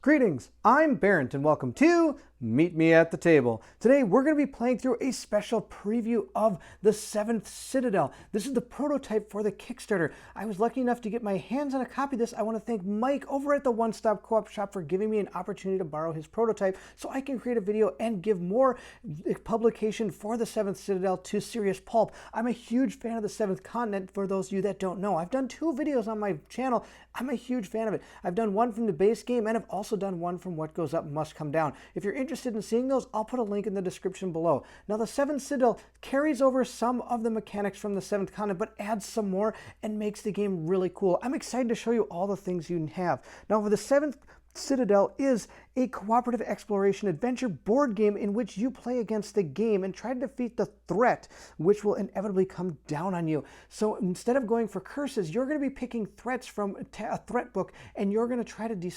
Greetings, I'm Barrett and welcome to Meet Me at the Table. Today we're going to be playing through a special preview of the 7th Citadel. This is the prototype for the Kickstarter. I was lucky enough to get my hands on a copy of this. I want to thank Mike over at the One Stop Co-op Shop for giving me an opportunity to borrow his prototype so I can create a video and give more publication for the 7th Citadel to Serious Pulp. I'm a huge fan of the 7th Continent, for those of you that don't know. I've done 2 videos on my channel. I'm a huge fan of it. I've done one from the base game and I've also done one from What Goes Up Must Come Down. If you're interested in seeing those, I'll put a link in the description below. Now, the 7th Citadel carries over some of the mechanics from the 7th Continent, but adds some more and makes the game really cool. I'm excited to show you all the things you have. Now, for the 7th Citadel is a cooperative exploration adventure board game in which you play against the game and try to defeat the threat, which will inevitably come down on you. So instead of going for curses, you're going to be picking threats from a threat book, and you're going to try to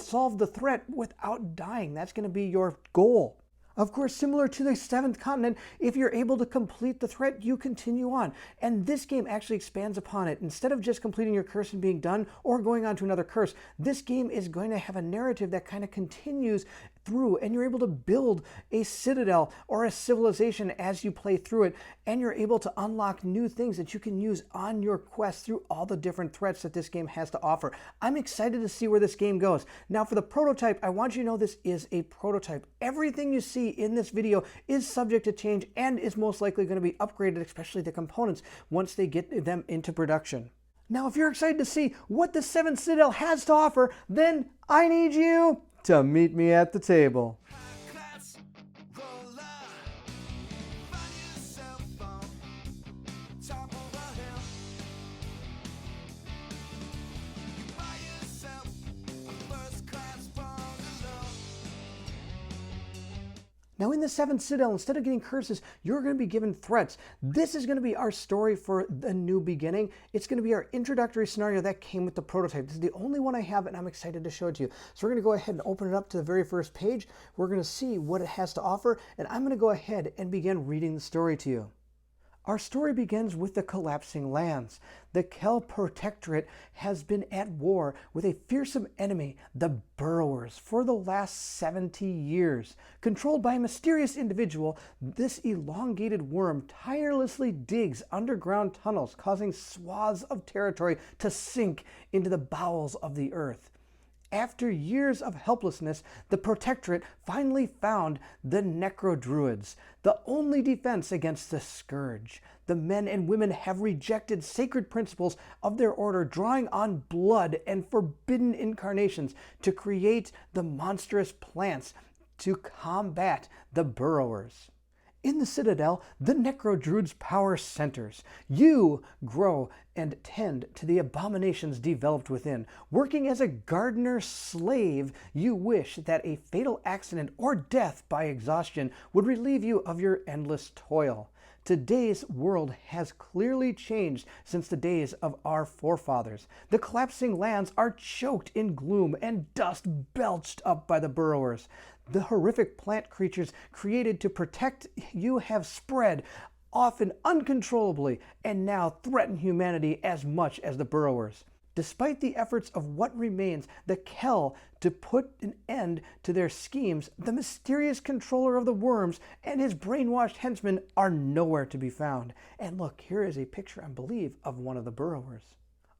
solve the threat without dying. That's going to be your goal. Of course, similar to the 7th Continent, if you're able to complete the threat, you continue on. And this game actually expands upon it. Instead of just completing your curse and being done or going on to another curse, this game is going to have a narrative that kind of continues through, and you're able to build a citadel or a civilization as you play through it, and you're able to unlock new things that you can use on your quest through all the different threats that this game has to offer. I'm excited to see where this game goes. Now, for the prototype, I want you to know this is a prototype. Everything you see in this video is subject to change and is most likely going to be upgraded, especially the components, once they get them into production. Now, if you're excited to see what the 7th Citadel has to offer, then I need you to meet me at the table. Now, in the 7th Citadel, instead of getting curses, you're going to be given threats. This is going to be our story for the new beginning. It's going to be our introductory scenario that came with the prototype. This is the only one I have, and I'm excited to show it to you. So we're going to go ahead and open it up to the very first page. We're going to see what it has to offer, and I'm going to go ahead and begin reading the story to you. Our story begins with the collapsing lands. The Kel Protectorate has been at war with a fearsome enemy, the Burrowers, for the last 70 years. Controlled by a mysterious individual, this elongated worm tirelessly digs underground tunnels, causing swaths of territory to sink into the bowels of the earth. After years of helplessness, the Protectorate finally found the Necrodruids, the only defense against the Scourge. The men and women have rejected sacred principles of their order, drawing on blood and forbidden incarnations to create the monstrous plants to combat the Burrowers. In the Citadel, the Necrodruid's power centers. You grow and tend to the abominations developed within. Working as a gardener slave, you wish that a fatal accident or death by exhaustion would relieve you of your endless toil. Today's world has clearly changed since the days of our forefathers. The collapsing lands are choked in gloom and dust belched up by the Burrowers. The horrific plant creatures created to protect you have spread, often uncontrollably, and now threaten humanity as much as the Burrowers. Despite the efforts of what remains, the Kel, to put an end to their schemes, the mysterious controller of the worms and his brainwashed henchmen are nowhere to be found. And look, here is a picture, I believe, of one of the Burrowers.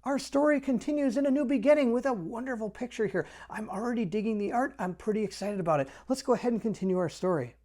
Our story continues in a new beginning with a wonderful picture here. I'm already digging the art. I'm pretty excited about it. Let's go ahead and continue our story.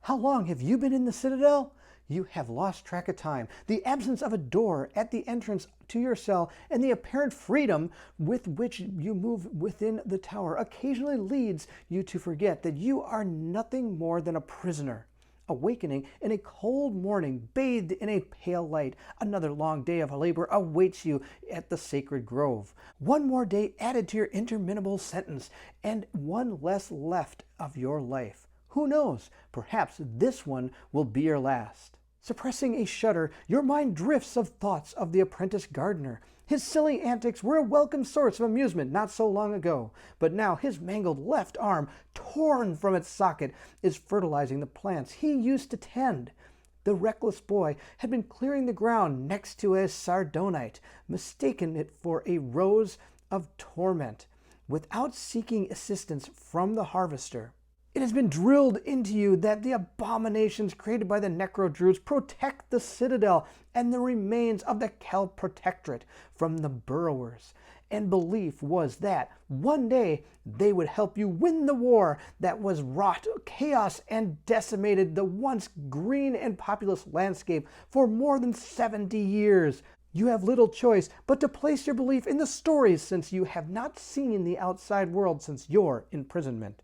How long have you been in the Citadel? You have lost track of time. The absence of a door at the entrance to your cell and the apparent freedom with which you move within the tower occasionally leads you to forget that you are nothing more than a prisoner. Awakening in a cold morning, bathed in a pale light, another long day of labor awaits you at the sacred grove. One more day added to your interminable sentence, and one less left of your life. Who knows? Perhaps this one will be your last. Suppressing a shudder, your mind drifts of thoughts of the apprentice gardener. His silly antics were a welcome source of amusement not so long ago, but now his mangled left arm, torn from its socket, is fertilizing the plants he used to tend. The reckless boy had been clearing the ground next to a sardonyte, mistaken it for a rose of torment. without seeking assistance from the Harvester. It has been drilled into you that the abominations created by the Necro-Druids protect the Citadel and the remains of the Kel Protectorate from the Burrowers. And belief was that one day they would help you win the war that was wrought chaos and decimated the once green and populous landscape for more than 70 years. You have little choice but to place your belief in the stories, since you have not seen the outside world since your imprisonment.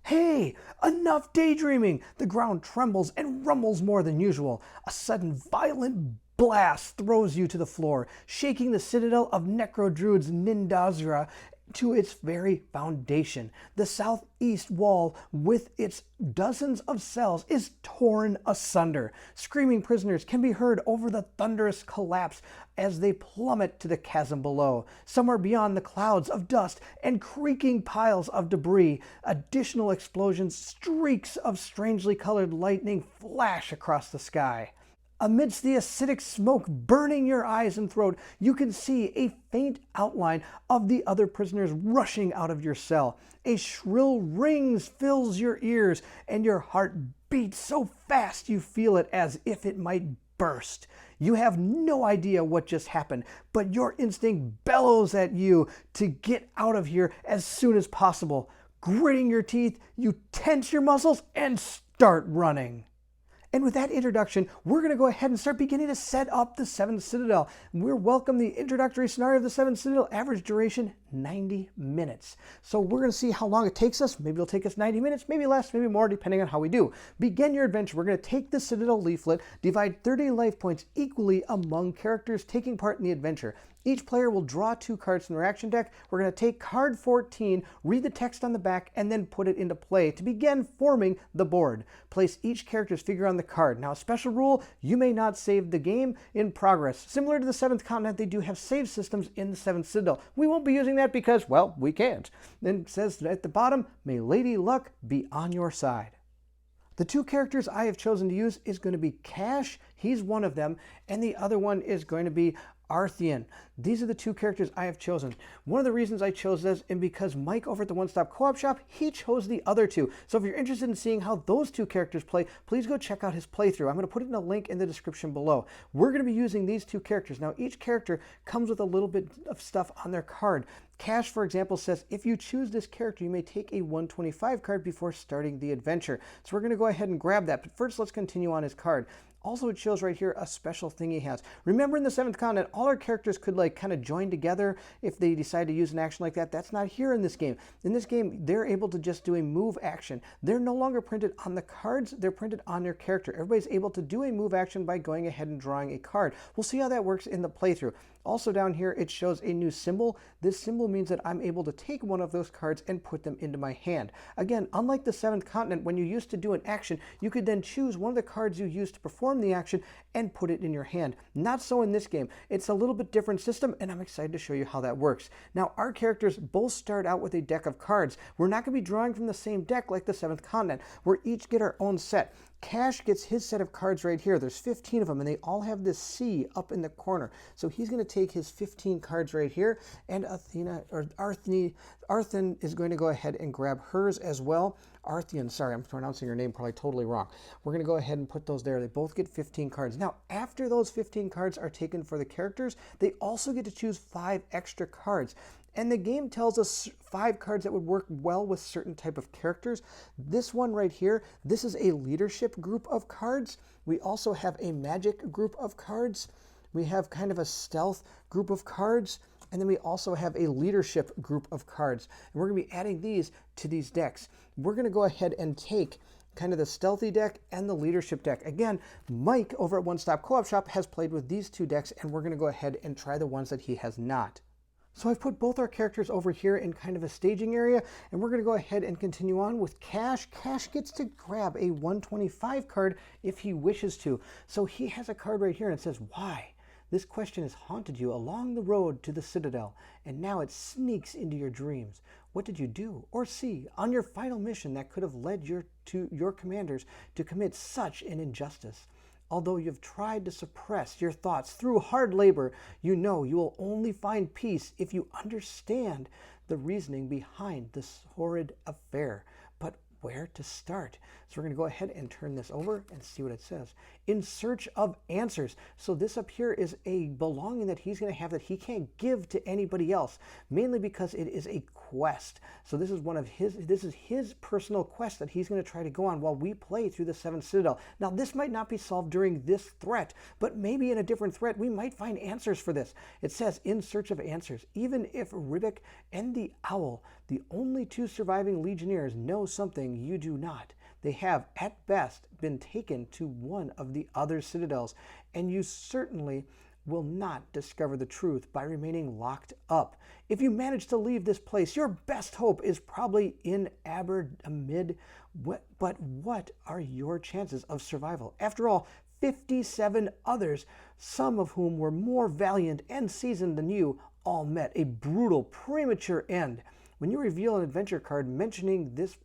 Hey, enough daydreaming! The ground trembles and rumbles more than usual. A sudden violent blast throws you to the floor, shaking the citadel of Necro-Druids Nindazra to its very foundation. The southeast wall, with its dozens of cells, is torn asunder. Screaming prisoners can be heard over the thunderous collapse as they plummet to the chasm below. Somewhere beyond the clouds of dust and creaking piles of debris, additional explosions, streaks of strangely colored lightning flash across the sky. Amidst the acidic smoke burning your eyes and throat, you can see a faint outline of the other prisoners rushing out of your cell. A shrill ring fills your ears, and your heart beats so fast you feel it as if it might burst. You have no idea what just happened, but your instinct bellows at you to get out of here as soon as possible. Gritting your teeth, you tense your muscles and start running. And with that introduction, we're going to go ahead and start beginning to set up the 7th Citadel. We're welcome the introductory scenario of the 7th Citadel, average duration 90 minutes. So we're going to see how long it takes us. Maybe it'll take us 90 minutes, maybe less, maybe more, depending on how we do. Begin your adventure. We're going to take the Citadel leaflet, divide 30 life points equally among characters taking part in the adventure. Each player will draw 2 cards from their action deck. We're going to take card 14, read the text on the back, and then put it into play to begin forming the board. Place each character's figure on the card. Now, a special rule, you may not save the game in progress. Similar to the 7th Continent, they do have save systems in the 7th Citadel. We won't be using that because, well, we can't. Then it says at the bottom, may Lady Luck be on your side. The 2 characters I have chosen to use is going to be Cash, he's one of them, and the other one is going to be Arthian. These are the 2 characters I have chosen. One of the reasons I chose this is because Mike over at the One Stop Co-op Shop, he chose the other 2. So if you're interested in seeing how those 2 characters play, please go check out his playthrough. I'm going to put it in a link in the description below. We're going to be using these 2 characters. Now, each character comes with a little bit of stuff on their card. Cash, for example, says if you choose this character, you may take a 125 card before starting the adventure. So we're going to go ahead and grab that. But first, let's continue on his card. Also, it shows right here a special thing he has. Remember, in the 7th Continent, all our characters could kind of join together if they decide to use an action like that. That's not here in this game. In this game, they're able to just do a move action. They're no longer printed on the cards. They're printed on their character. Everybody's able to do a move action by going ahead and drawing a card. We'll see how that works in the playthrough. Also down here, it shows a new symbol. This symbol means that I'm able to take one of those cards and put them into my hand. Again, unlike the 7th Continent, when you used to do an action, you could then choose one of the cards you used to perform the action and put it in your hand. Not so in this game. It's a little bit different system, and I'm excited to show you how that works. Now, our characters both start out with a deck of cards. We're not going to be drawing from the same deck like the 7th Continent. We each get our own set. Cash gets his set of cards right here. There's 15 of them, and they all have this C up in the corner. So he's going to take his 15 cards right here, and Arthian is going to go ahead and grab hers as well. Arthian, sorry, I'm pronouncing your name probably totally wrong. We're going to go ahead and put those there. They both get 15 cards. Now, after those 15 cards are taken for the characters, they also get to choose 5 extra cards. And the game tells us 5 cards that would work well with certain type of characters. This one right here, this is a leadership group of cards. We also have a magic group of cards. We have kind of a stealth group of cards. And then we also have a leadership group of cards. And we're going to be adding these to these decks. We're going to go ahead and take kind of the stealthy deck and the leadership deck. Again, Mike over at One Stop Co-op Shop has played with these 2 decks, and we're going to go ahead and try the ones that he has not. So I've put both our characters over here in kind of a staging area, and we're going to go ahead and continue on with Cash. Cash gets to grab a 125 card if he wishes to. So he has a card right here, and it says, why? This question has haunted you along the road to the Citadel, and now it sneaks into your dreams. What did you do or see on your final mission that could have led your commanders to commit such an injustice? Although you've tried to suppress your thoughts through hard labor, you know you will only find peace if you understand the reasoning behind this horrid affair. But where to start? So we're going to go ahead and turn this over and see what it says. In search of answers. So this up here is a belonging that he's going to have that he can't give to anybody else, mainly because it is a quest. So this is his personal quest that he's going to try to go on while we play through the 7th Citadel. Now this might not be solved during this threat, but maybe in a different threat we might find answers for this. It says in search of answers. Even if Ribic and the Owl, the only two surviving Legionnaires, know something you do not, they have, at best, been taken to one of the other citadels, and you certainly will not discover the truth by remaining locked up. If you manage to leave this place, your best hope is probably in Amid. But what are your chances of survival? After all, 57 others, some of whom were more valiant and seasoned than you, all met a brutal, premature end. When you reveal an adventure card mentioning this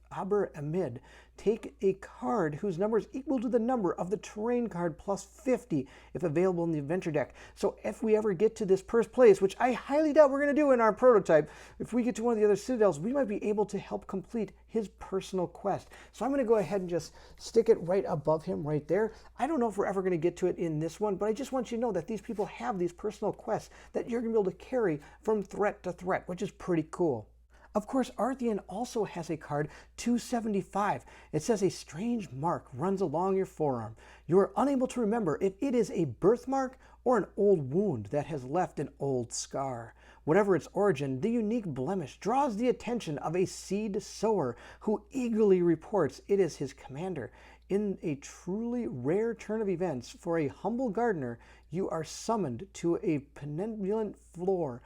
Amid, take a card whose number is equal to the number of the terrain card plus 50 if available in the adventure deck. So if we ever get to this first place, which I highly doubt we're going to do in our prototype, if we get to one of the other citadels, we might be able to help complete his personal quest. So I'm going to go ahead and just stick it right above him right there. I don't know if we're ever going to get to it in this one, but I just want you to know that these people have these personal quests that you're going to be able to carry from threat to threat, which is pretty cool. Of course, Arthian also has a card, 275. It says a strange mark runs along your forearm. You are unable to remember if it is a birthmark or an old wound that has left an old scar. Whatever its origin, the unique blemish draws the attention of a seed sower who eagerly reports it is his commander. In a truly rare turn of events for a humble gardener, you are summoned to a penetrant floor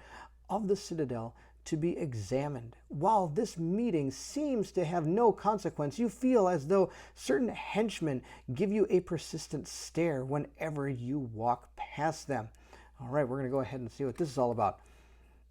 of the Citadel to be examined. While this meeting seems to have no consequence, you feel as though certain henchmen give you a persistent stare whenever you walk past them. All right, we're going to go ahead and see what this is all about.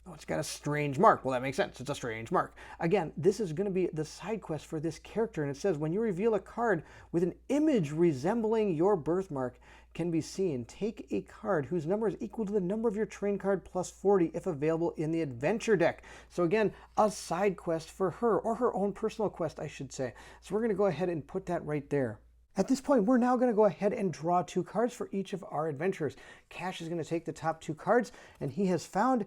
Oh, it's got a strange mark. Well, that makes sense. It's a strange mark. Again, this is going to be the side quest for this character, and it says when you reveal a card with an image resembling your birthmark can be seen, take a card whose number is equal to the number of your train card plus 40 if available in the adventure deck. So again, a side quest for her, or her own personal quest, I should say. So we're going to go ahead and put that right there. At this point, we're now going to go ahead and draw 2 cards for each of our adventurers. Cash is going to take the top 2 cards, and he has found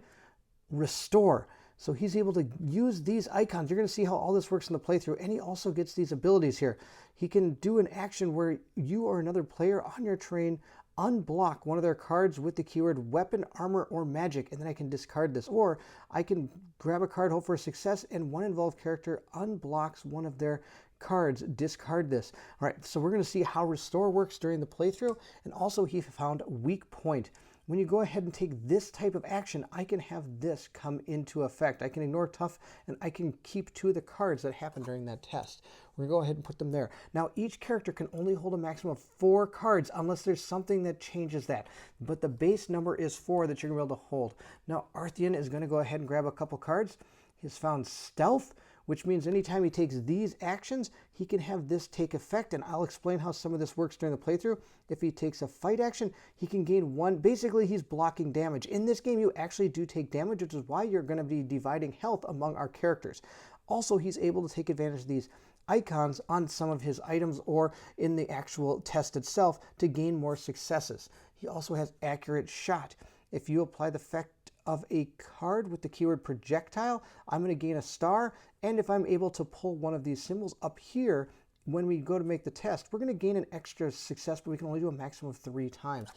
Restore. So he's able to use these icons. You're going to see how all this works in the playthrough, and he also gets these abilities here. He can do an action where you or another player on your train unblock one of their cards with the keyword weapon, armor, or magic, and then I can discard this. Or I can grab a card, hope for a success, and one involved character unblocks one of their cards, discard this. All right, so we're going to see how Restore works during the playthrough, and also he found Weak Point. When you go ahead and take this type of action, I can have this come into effect. I can ignore Tough, and I can keep 2 of the cards that happened during that test. We're going to go ahead and put them there. Now, each character can only hold a maximum of 4 cards unless there's something that changes that. But the base number is 4 that you're going to be able to hold. Now, Arthian is going to go ahead and grab a couple cards. He's found Stealth, which means anytime he takes these actions, he can have this take effect, and I'll explain how some of this works during the playthrough. If he takes a fight action, he can gain 1. Basically, he's blocking damage. In this game, you actually do take damage, which is why you're going to be dividing health among our characters. Also, he's able to take advantage of these icons on some of his items or in the actual test itself to gain more successes. He also has Accurate Shot. If you apply the effect of a card with the keyword projectile, I'm going to gain a star, and if I'm able to pull one of these symbols up here when we go to make the test, we're going to gain an extra success, but we can only do a maximum of 3 times.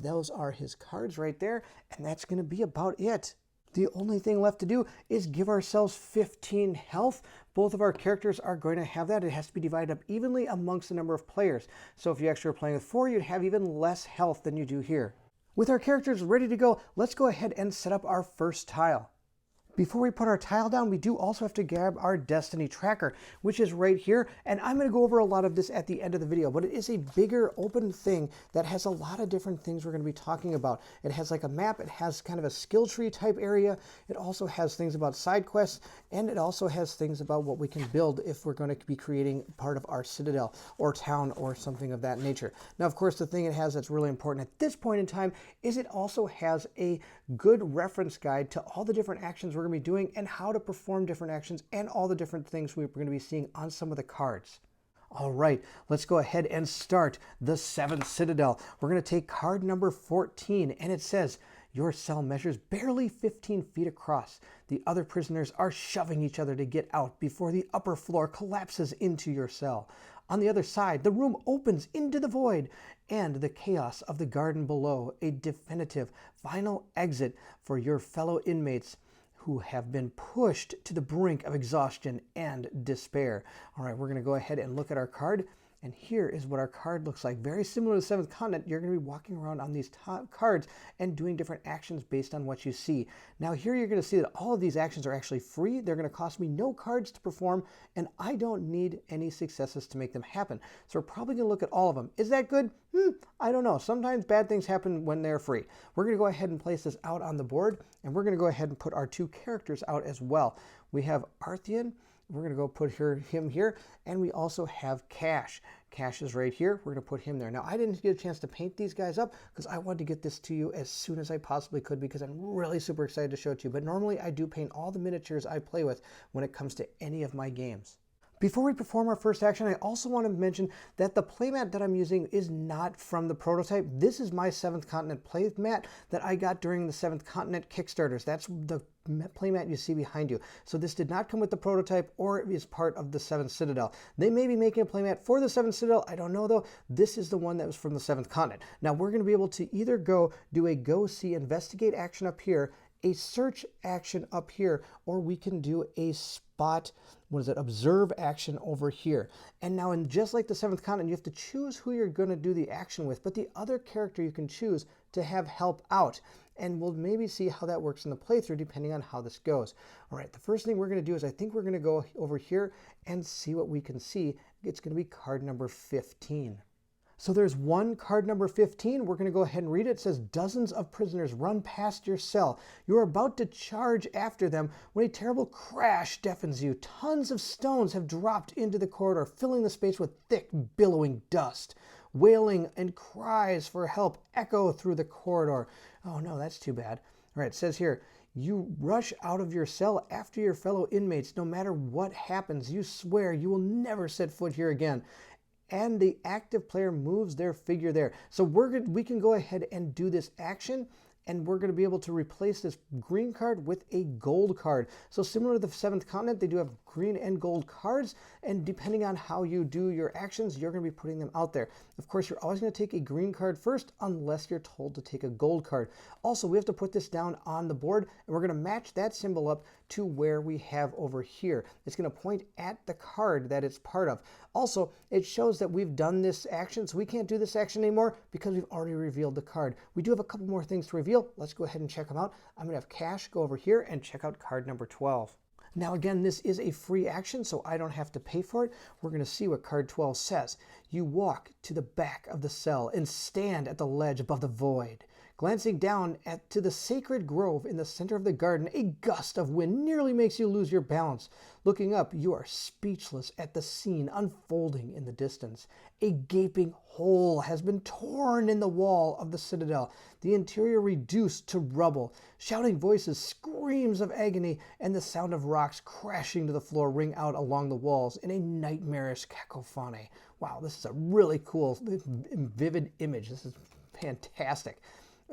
Those are his cards right there, and that's going to be about it. The only thing left to do is give ourselves 15 health. Both of our characters are going to have that. It has to be divided up evenly amongst the number of players. So if you actually were playing with 4, you'd have even less health than you do here. With our characters ready to go, let's go ahead and set up our first tile. Before we put our tile down, we do also have to grab our Destiny tracker, which is right here. And I'm going to go over a lot of this at the end of the video, but it is a bigger open thing that has a lot of different things we're going to be talking about. It has like a map, it has kind of a skill tree type area. It also has things about side quests, and it also has things about what we can build if we're going to be creating part of our citadel or town or something of that nature. Now, of course, the thing it has that's really important at this point in time is it also has a good reference guide to all the different actions we're going to be doing and how to perform different actions and all the different things we're going to be seeing on some of the cards. All right, let's go ahead and start the 7th Citadel. We're going to take card number 14, and it says, your cell measures barely 15 feet across. The other prisoners are shoving each other to get out before the upper floor collapses into your cell. On the other side, the room opens into the void and the chaos of the garden below, a definitive final exit for your fellow inmates who have been pushed to the brink of exhaustion and despair. All right, we're going to go ahead and look at our card. And here is what our card looks like. Very similar to the 7th Continent. You're going to be walking around on these cards and doing different actions based on what you see. Now here you're going to see that all of these actions are actually free. They're going to cost me no cards to perform, and I don't need any successes to make them happen. So we're probably going to look at all of them. Is that good? I don't know. Sometimes bad things happen when they're free. We're going to go ahead and place this out on the board, and we're going to go ahead and put our 2 characters out as well. We have Arthian. We're going to go put him here, and we also have Cash. Cash is right here. We're going to put him there. Now, I didn't get a chance to paint these guys up because I wanted to get this to you as soon as I possibly could because I'm really super excited to show it to you. But normally, I do paint all the miniatures I play with when it comes to any of my games. Before we perform our first action, I also want to mention that the playmat that I'm using is not from the prototype. This is my 7th Continent playmat that I got during the 7th Continent Kickstarters. That's the playmat you see behind you. So this did not come with the prototype or is part of the 7th Citadel. They may be making a playmat for the 7th Citadel. I don't know though. This is the one that was from the 7th Continent. Now we're going to be able to either do a go see investigate action up here, a search action up here, or we can do a spot, observe action over here. And now, just like the 7th Continent, you have to choose who you're going to do the action with, but the other character you can choose to have help out. And we'll maybe see how that works in the playthrough depending on how this goes. All right, the first thing we're going to do is I think we're going to go over here and see what we can see. It's going to be card number 15. So there's one card number 15. We're going to go ahead and read it. It says, dozens of prisoners run past your cell. You're about to charge after them when a terrible crash deafens you. Tons of stones have dropped into the corridor, filling the space with thick, billowing dust. Wailing and cries for help echo through the corridor. Oh no, that's too bad. All right, it says here, you rush out of your cell after your fellow inmates. No matter what happens, you swear you will never set foot here again. And the active player moves their figure there. So we can go ahead and do this action, and we're going to be able to replace this green card with a gold card. So similar to the 7th Continent, they do have green and gold cards, and depending on how you do your actions, you're going to be putting them out there. Of course, you're always going to take a green card first unless you're told to take a gold card. Also, we have to put this down on the board, and we're going to match that symbol up to where we have over here. It's going to point at the card that it's part of. Also, it shows that we've done this action, so we can't do this action anymore because we've already revealed the card. We do have a couple more things to reveal. Let's go ahead and check them out. I'm going to have Cash go over here and check out card number 12. Now again, this is a free action, so I don't have to pay for it. We're going to see what card 12 says. You walk to the back of the cell and stand at the ledge above the void. Glancing down to the sacred grove in the center of the garden, a gust of wind nearly makes you lose your balance. Looking up, you are speechless at the scene unfolding in the distance. A gaping hole has been torn in the wall of the citadel, the interior reduced to rubble. Shouting voices, screams of agony, and the sound of rocks crashing to the floor ring out along the walls in a nightmarish cacophony. Wow, this is a really cool, vivid image. This is fantastic.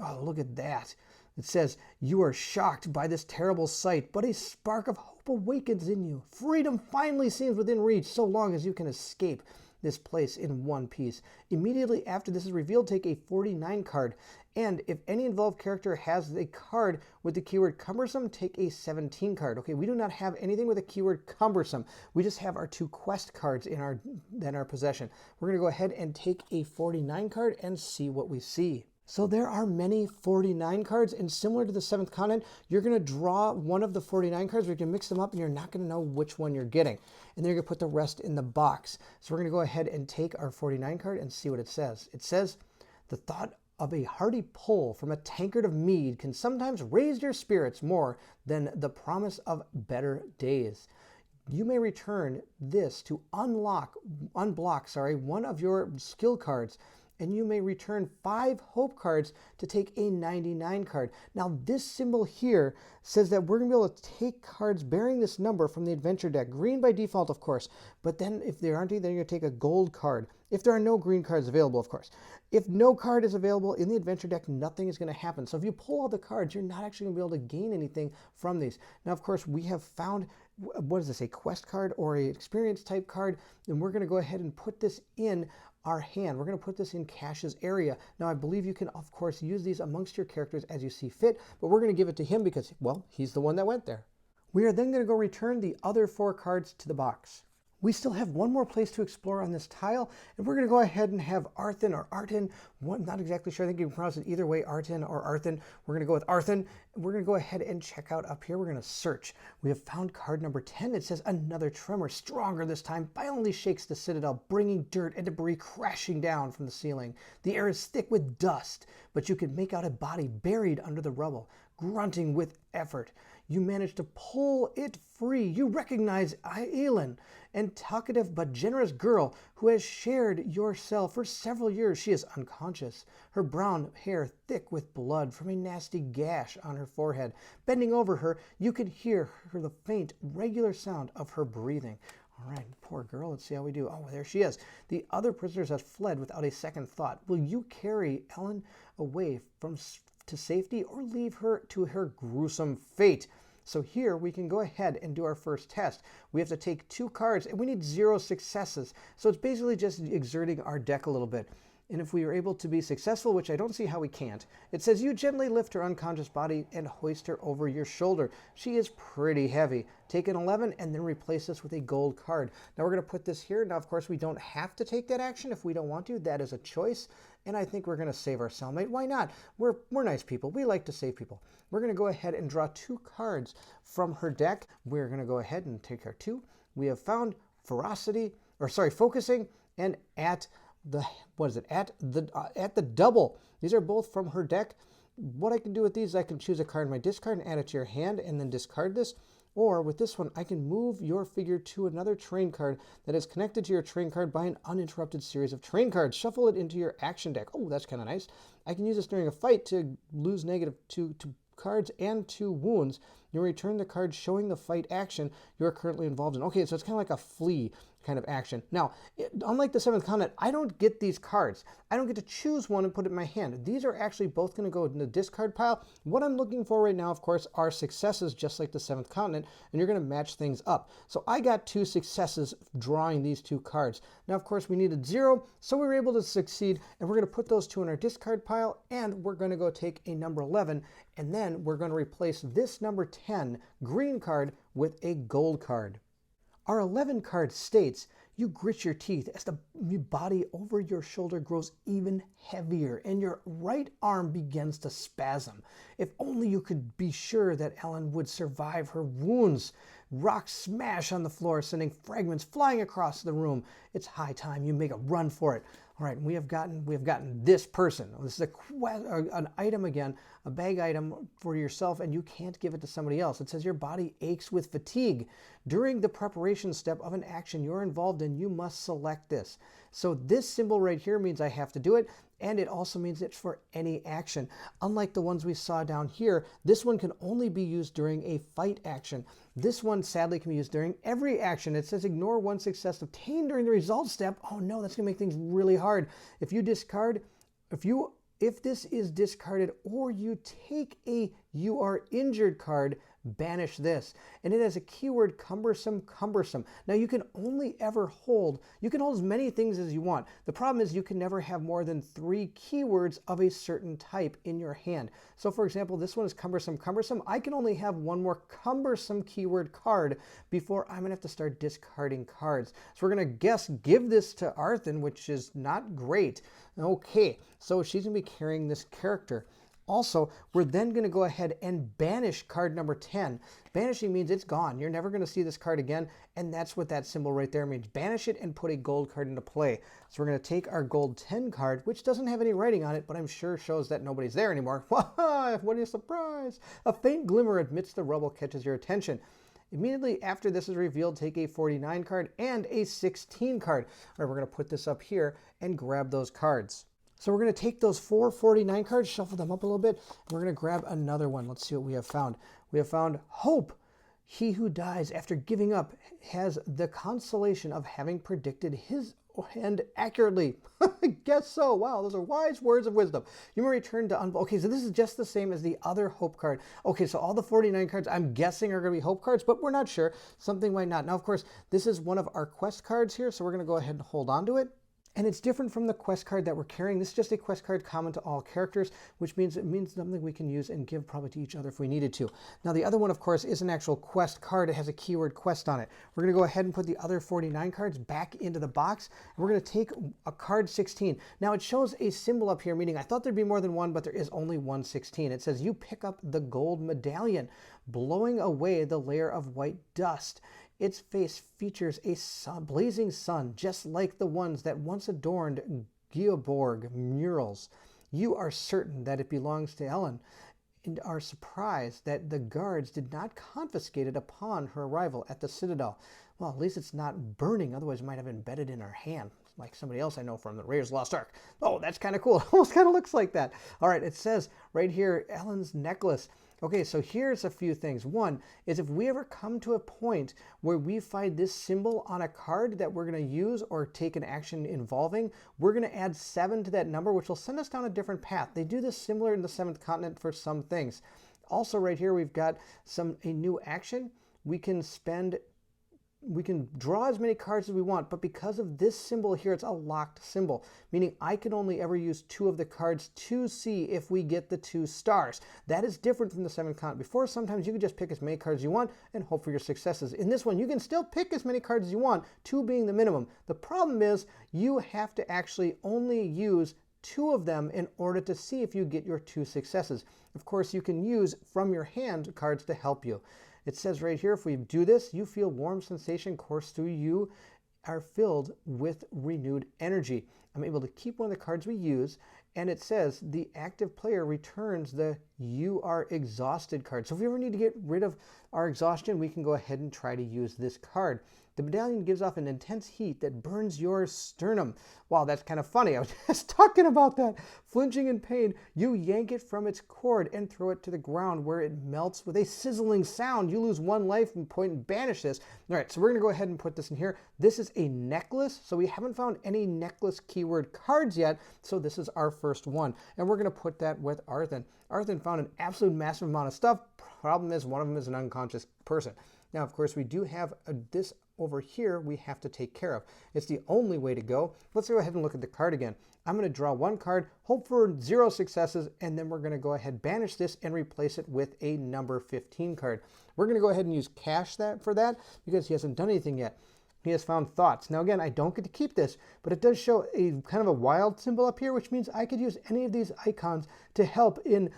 Oh, look at that. It says, you are shocked by this terrible sight, but a spark of hope awakens in you. Freedom finally seems within reach, so long as you can escape this place in one piece. Immediately after this is revealed, take a 49 card. And if any involved character has a card with the keyword cumbersome, take a 17 card. Okay, we do not have anything with the keyword cumbersome. We just have our 2 quest cards in our possession. We're going to go ahead and take a 49 card and see what we see. So there are many 49 cards, and similar to the 7th Continent, you're going to draw one of the 49 cards, or you can mix them up, and you're not going to know which one you're getting. And then you're going to put the rest in the box. So we're going to go ahead and take our 49 card and see what it says. It says, the thought of a hearty pull from a tankard of mead can sometimes raise your spirits more than the promise of better days. You may return this to unblock one of your skill cards, and you may return 5 hope cards to take a 99 card. Now this symbol here says that we're going to be able to take cards bearing this number from the adventure deck. Green by default, of course, but then if there aren't any, then you're going to take a gold card. If there are no green cards available, of course. If no card is available in the adventure deck, nothing is going to happen. So if you pull all the cards, you're not actually going to be able to gain anything from these. Now, of course, we have found, what is this, a quest card or a experience type card, and we're going to go ahead and put this in our hand. We're going to put this in Cash's area. Now, I believe you can, of course, use these amongst your characters as you see fit, but we're going to give it to him because, well, he's the one that went there. We are then going to go return the other 4 cards to the box. We still have one more place to explore on this tile, and we're going to go ahead and have Arthen or Arten. Not exactly sure. I think you can pronounce it either way, Arten or Arthen. We're going to go with Arthen. We're going to go ahead and check out up here. We're going to search. We have found card number 10. It says another tremor, stronger this time, violently shakes the citadel, bringing dirt and debris crashing down from the ceiling. The air is thick with dust, but you can make out a body buried under the rubble, grunting with effort. You manage to pull it free. You recognize Aelin, an talkative but generous girl who has shared your cell for several years. She is unconscious, her brown hair thick with blood from a nasty gash on her forehead. Bending over her, you can hear the faint, regular sound of her breathing. All right, poor girl. Let's see how we do. Oh, there she is. The other prisoners have fled without a second thought. Will you carry Ellen away to safety or leave her to her gruesome fate? So here we can go ahead and do our first test. We have to take 2 cards and we need 0 successes. So it's basically just exerting our deck a little bit. And if we are able to be successful, which I don't see how we can't, it says you gently lift her unconscious body and hoist her over your shoulder. She is pretty heavy. Take an 11 and then replace this with a gold card. Now we're going to put this here. Now, of course, we don't have to take that action if we don't want to. That is a choice. And I think we're going to save our cellmate. Why not? We're nice people. We like to save people. We're going to go ahead and draw 2 cards from her deck. We're going to go ahead and take our 2. We have found focusing, and at the double. These are both from her deck. What I can do with these, I can choose a card in my discard and add it to your hand and then discard this. Or with this one, I can move your figure to another train card that is connected to your train card by an uninterrupted series of train cards. Shuffle it into your action deck. Oh, that's kind of nice. I can use this during a fight to lose -2 cards and 2 wounds. You return the card showing the fight action you're currently involved in. Okay, so it's kind of like a flee kind of action. Now, unlike the 7th Continent, I don't get these cards. I don't get to choose one and put it in my hand. These are actually both going to go in the discard pile. What I'm looking for right now, of course, are successes just like the 7th Continent, and you're going to match things up. So I got 2 successes drawing these 2 cards. Now, of course, we needed 0, so we were able to succeed, and we're going to put those 2 in our discard pile, and we're going to go take a number 11, and then we're going to replace this number 10 green card with a gold card. Our 11 card states, you grit your teeth as the body over your shoulder grows even heavier and your right arm begins to spasm. If only you could be sure that Ellen would survive her wounds. Rocks smash on the floor, sending fragments flying across the room. It's high time you make a run for it. All right, we have gotten this person. This is an item again, a bag item for yourself, and you can't give it to somebody else. It says your body aches with fatigue. During the preparation step of an action you're involved in, you must select this. So this symbol right here means I have to do it, and it also means it's for any action. Unlike the ones we saw down here, this one can only be used during a fight action. This one sadly can be used during every action. It says ignore 1 success obtained during the result step. Oh no, that's gonna make things really hard. If you discard, if this is discarded or you take a you are injured card, banish this. And it has a keyword cumbersome. Now you can only ever hold, you can hold as many things as you want. The problem is you can never have more than 3 keywords of a certain type in your hand. So for example, this one is cumbersome. I can only have 1 more cumbersome keyword card before I'm gonna have to start discarding cards. So we're gonna give this to Arthen, which is not great. Okay, so she's gonna be carrying this character. Also, we're then going to go ahead and banish card number 10. Banishing means it's gone. You're never going to see this card again, and that's what that symbol right there means. Banish it and put a gold card into play. So we're going to take our gold 10 card, which doesn't have any writing on it, but I'm sure shows that nobody's there anymore. What a surprise! A faint glimmer amidst the rubble catches your attention. Immediately after this is revealed, take a 49 card and a 16 card. All right, we're going to put this up here and grab those cards. So we're going to take those 449 cards, shuffle them up a little bit, and we're going to grab another one. Let's see what we have found. We have found Hope. He who dies after giving up has the consolation of having predicted his end accurately. I guess so. Wow, those are wise words of wisdom. You may return to okay, so this is just the same as the other Hope card. Okay, so all the 49 cards I'm guessing are going to be Hope cards, but we're not sure. Something might not. Now, of course, this is one of our quest cards here, so we're going to go ahead and hold on to it. And it's different from the quest card that we're carrying. This is just a quest card common to all characters, which means it means something we can use and give probably to each other if we needed to. Now, the other one, of course, is an actual quest card. It has a keyword quest on it. We're going to go ahead and put the other 49 cards back into the box. And we're going to take a card 16. Now, it shows a symbol up here, meaning I thought there'd be more than one, but there is only one 16. It says you pick up the gold medallion, blowing away the layer of white dust. Its face features a blazing sun, just like the ones that once adorned Geoborg murals. You are certain that it belongs to Ellen, and are surprised that the guards did not confiscate it upon her arrival at the Citadel. Well, at least it's not burning, otherwise it might have embedded in her hand, like somebody else I know from the Raiders of the Lost Ark. Oh, that's kind of cool. It almost kind of looks like that. All right, it says right here, Ellen's necklace. Okay, so here's a few things. One is if we ever come to a point where we find this symbol on a card that we're going to use or take an action involving, we're going to add 7 to that number, which will send us down a different path. They do this similar in the 7th Continent for some things. Also right here, we've got a new action. We can draw as many cards as we want, but because of this symbol here, it's a locked symbol, meaning I can only ever use 2 of the cards to see if we get the 2 stars. That is different from the 7th Continent. Before, sometimes you could just pick as many cards as you want and hope for your successes. In this one, you can still pick as many cards as you want, 2 being the minimum. The problem is you have to actually only use 2 of them in order to see if you get your 2 successes. Of course, you can use from your hand cards to help you. It says right here, if we do this, you feel warm sensation course through you, are filled with renewed energy. I'm able to keep one of the cards we use, and it says the active player returns the you are exhausted card. So if we ever need to get rid of our exhaustion, we can go ahead and try to use this card. The medallion gives off an intense heat that burns your sternum. Wow, that's kind of funny. I was just talking about that. Flinching in pain, you yank it from its cord and throw it to the ground where it melts with a sizzling sound. You lose 1 life and point and banish this. All right, so we're going to go ahead and put this in here. This is a necklace, so we haven't found any necklace keyword cards yet, so this is our first one. And we're going to put that with Arthen. Arthen found an absolute massive amount of stuff. Problem is, one of them is an unconscious person. Now, of course, we do have this over here we have to take care of. It's the only way to go. Let's go ahead and look at the card again. I'm going to draw 1 card, hope for 0 successes, and then we're going to go ahead and banish this and replace it with a number 15 card. We're going to go ahead and use cash for that because he hasn't done anything yet. He has found thoughts. Now again, I don't get to keep this, but it does show a kind of a wild symbol up here, which means I could use any of these icons to help in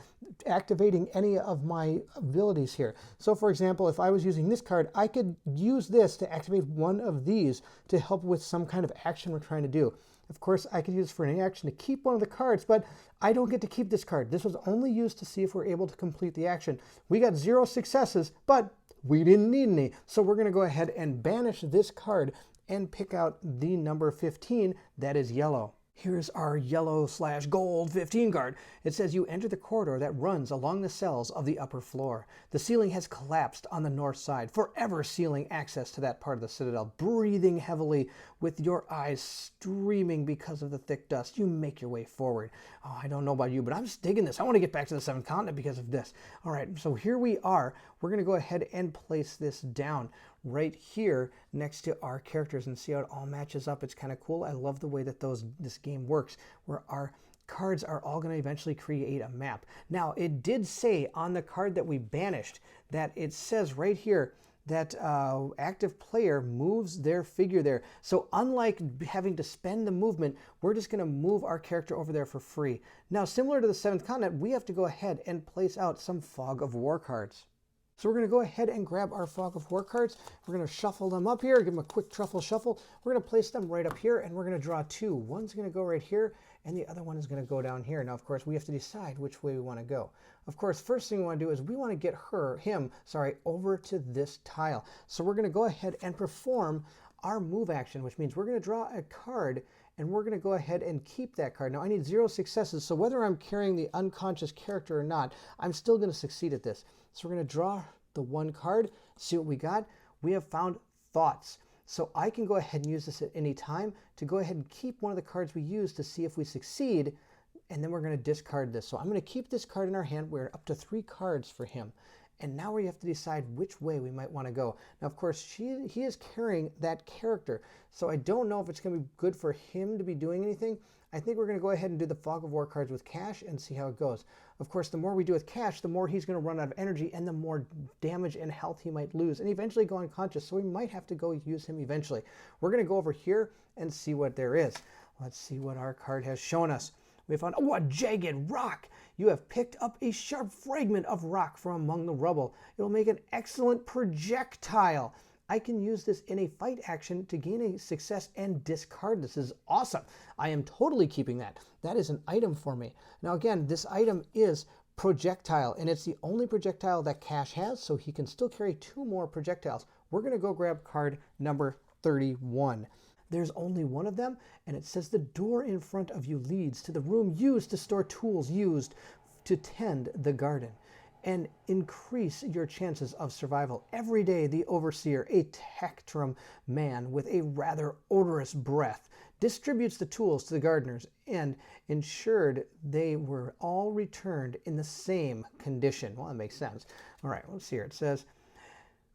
activating any of my abilities here. So for example, if I was using this card, I could use this to activate one of these to help with some kind of action we're trying to do. Of course, I could use for any action to keep one of the cards, but I don't get to keep this card. This was only used to see if we're able to complete the action. We got 0 successes, but we didn't need any. So we're going to go ahead and banish this card and pick out the number 15 that is yellow. Here's our yellow/gold 15 card. It says you enter the corridor that runs along the cells of the upper floor. The ceiling has collapsed on the north side, forever sealing access to that part of the Citadel. Breathing heavily with your eyes streaming because of the thick dust, you make your way forward. Oh, I don't know about you, but I'm just digging this. I want to get back to the 7th Continent because of this. All right, so here we are. We're going to go ahead and place this down right here next to our characters and see how it all matches up. It's kind of cool. I love the way that this game works, where our cards are all going to eventually create a map. Now, it did say on the card that we banished that it says right here that active player moves their figure there. So unlike having to spend the movement, we're just going to move our character over there for free. Now, similar to the 7th Continent, we have to go ahead and place out some Fog of War cards. So we're going to go ahead and grab our Fog of War cards. We're going to shuffle them up here, give them a quick truffle shuffle. We're going to place them right up here, and we're going to draw 2. One's going to go right here, and the other one is going to go down here. Now, of course, we have to decide which way we want to go. Of course, first thing we want to do is we want to get him, over to this tile. So we're going to go ahead and perform our move action, which means we're going to draw a card, and we're going to go ahead and keep that card. Now I need 0 successes, so whether I'm carrying the unconscious character or not, I'm still going to succeed at this. So we're going to draw the 1 card, see what we got. We have found thoughts. So I can go ahead and use this at any time to go ahead and keep one of the cards we use to see if we succeed, and then we're going to discard this. So I'm going to keep this card in our hand. We're up to 3 cards for him. And now we have to decide which way we might want to go. Now, of course, he is carrying that character. So I don't know if it's going to be good for him to be doing anything. I think we're going to go ahead and do the Fog of War cards with Cash and see how it goes. Of course, the more we do with Cash, the more he's going to run out of energy and the more damage and health he might lose and eventually go unconscious. So we might have to go use him eventually. We're going to go over here and see what there is. Let's see what our card has shown us. We found, oh, a jagged rock. You have picked up a sharp fragment of rock from among the rubble. It will make an excellent projectile. I can use this in a fight action to gain a success and discard. This is awesome. I am totally keeping that. That is an item for me. Now again, this item is projectile, and it's the only projectile that Cash has, so he can still carry 2 more projectiles. We're going to go grab card number 31. There's only 1 of them, and it says the door in front of you leads to the room used to store tools used to tend the garden and increase your chances of survival. Every day, the overseer, a tectrum man with a rather odorous breath, distributes the tools to the gardeners and ensured they were all returned in the same condition. Well, that makes sense. All right, let's see here. It says,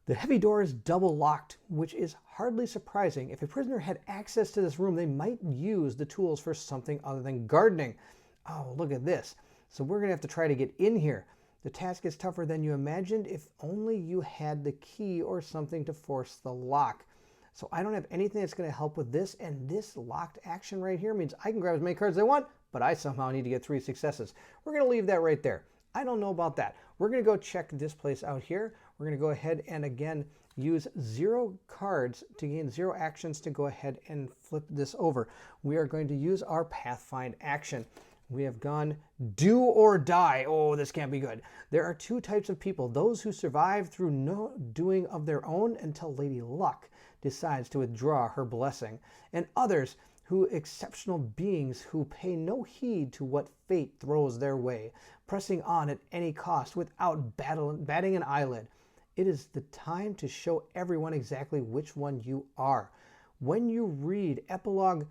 the heavy door is double locked, which is hardly surprising. If a prisoner had access to this room, they might use the tools for something other than gardening. Oh, look at this. So we're going to have to try to get in here. The task is tougher than you imagined. If only you had the key or something to force the lock. So I don't have anything that's going to help with this, and this locked action right here means I can grab as many cards as I want, but I somehow need to get 3 successes. We're going to leave that right there. I don't know about that. We're going to go check this place out here. We're going to go ahead and again use 0 cards to gain 0 actions to go ahead and flip this over. We are going to use our Pathfind action. We have gone do or die. Oh, this can't be good. There are 2 types of people. Those who survive through no doing of their own until Lady Luck decides to withdraw her blessing. And others who exceptional beings who pay no heed to what fate throws their way, pressing on at any cost without batting an eyelid. It is the time to show everyone exactly which one you are. When you read Epilogue,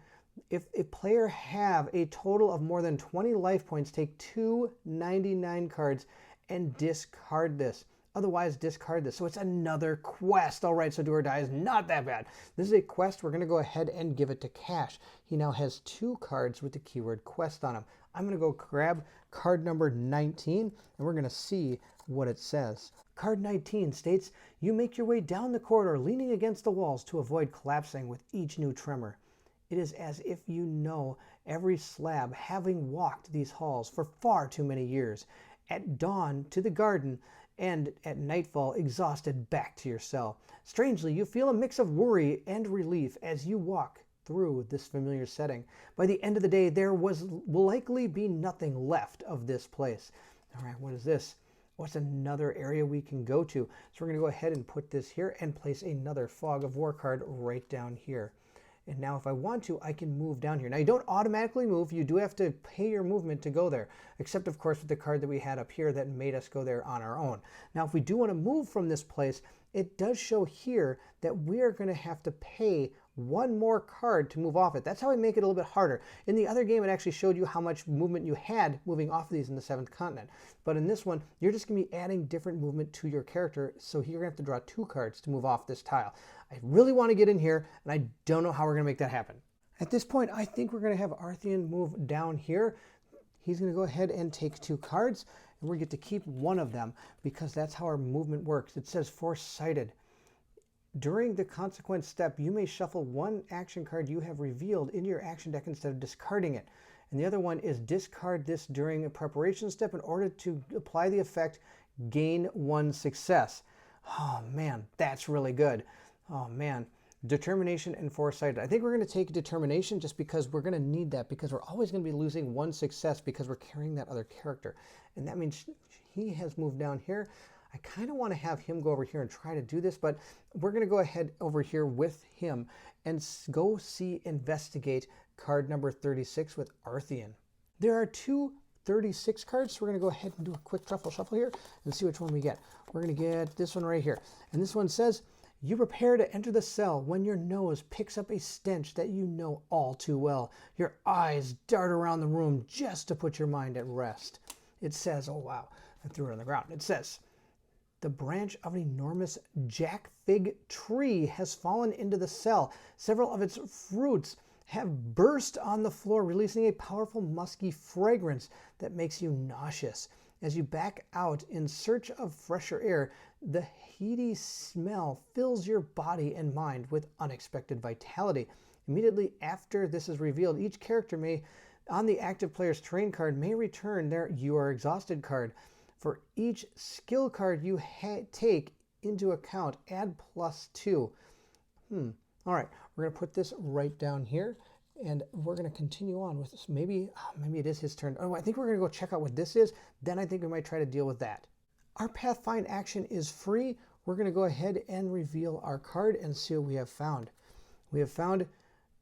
if a player have a total of more than 20 life points, take 2 99 cards and discard this. Otherwise, discard this. So it's another quest. All right, so do or die is not that bad. This is a quest. We're going to go ahead and give it to Cash. He now has 2 cards with the keyword quest on them. I'm going to go grab card number 19, and we're going to see what it says. Card 19 states, you make your way down the corridor, leaning against the walls to avoid collapsing with each new tremor. It is as if you know every slab, having walked these halls for far too many years. At dawn, to the garden, and at nightfall, exhausted, back to your cell. Strangely, you feel a mix of worry and relief as you walk through this familiar setting. By the end of the day, there will likely be nothing left of this place. All right, what is this? What's another area we can go to? So we're going to go ahead and put this here and place another Fog of War card right down here. And now if I want to, I can move down here. Now you don't automatically move. You do have to pay your movement to go there. Except of course with the card that we had up here that made us go there on our own. Now if we do want to move from this place, it does show here that we are going to have to pay 1 more card to move off it. That's how we make it a little bit harder. In the other game, it actually showed you how much movement you had moving off of these in the 7th continent. But in this one, you're just going to be adding different movement to your character, so you're going to have to draw 2 cards to move off this tile. I really want to get in here, and I don't know how we're going to make that happen. At this point, I think we're going to have Arthian move down here. He's going to go ahead and take 2 cards, and we get to keep 1 of them because that's how our movement works. It says Foresighted. During the consequence step, you may shuffle 1 action card you have revealed into your action deck instead of discarding it. And the other one is discard this during a preparation step in order to apply the effect, gain 1 success. Oh man, that's really good. Oh man, determination and foresight. I think we're going to take determination just because we're going to need that, because we're always going to be losing 1 success because we're carrying that other character. And that means he has moved down here. I kind of want to have him go over here and try to do this, but we're going to go ahead over here with him and go investigate card number 36 with Artheon. There are two 36 cards, so we're going to go ahead and do a quick shuffle here and see which one we get. We're going to get this one right here. And this one says, you prepare to enter the cell when your nose picks up a stench that you know all too well. Your eyes dart around the room just to put your mind at rest. It says, oh wow, I threw it on the ground. It says, the branch of an enormous jack fig tree has fallen into the cell. Several of its fruits have burst on the floor, releasing a powerful musky fragrance that makes you nauseous. As you back out in search of fresher air, the heady smell fills your body and mind with unexpected vitality. Immediately after this is revealed, each character may, on the active player's terrain card, may return their You Are Exhausted card. For each skill card you take into account, add +2. All right, we're going to put this right down here, and we're going to continue on with this. Maybe it is his turn. Oh, I think we're going to go check out what this is. Then I think we might try to deal with that. Our Pathfind action is free. We're going to go ahead and reveal our card and see what we have found. We have found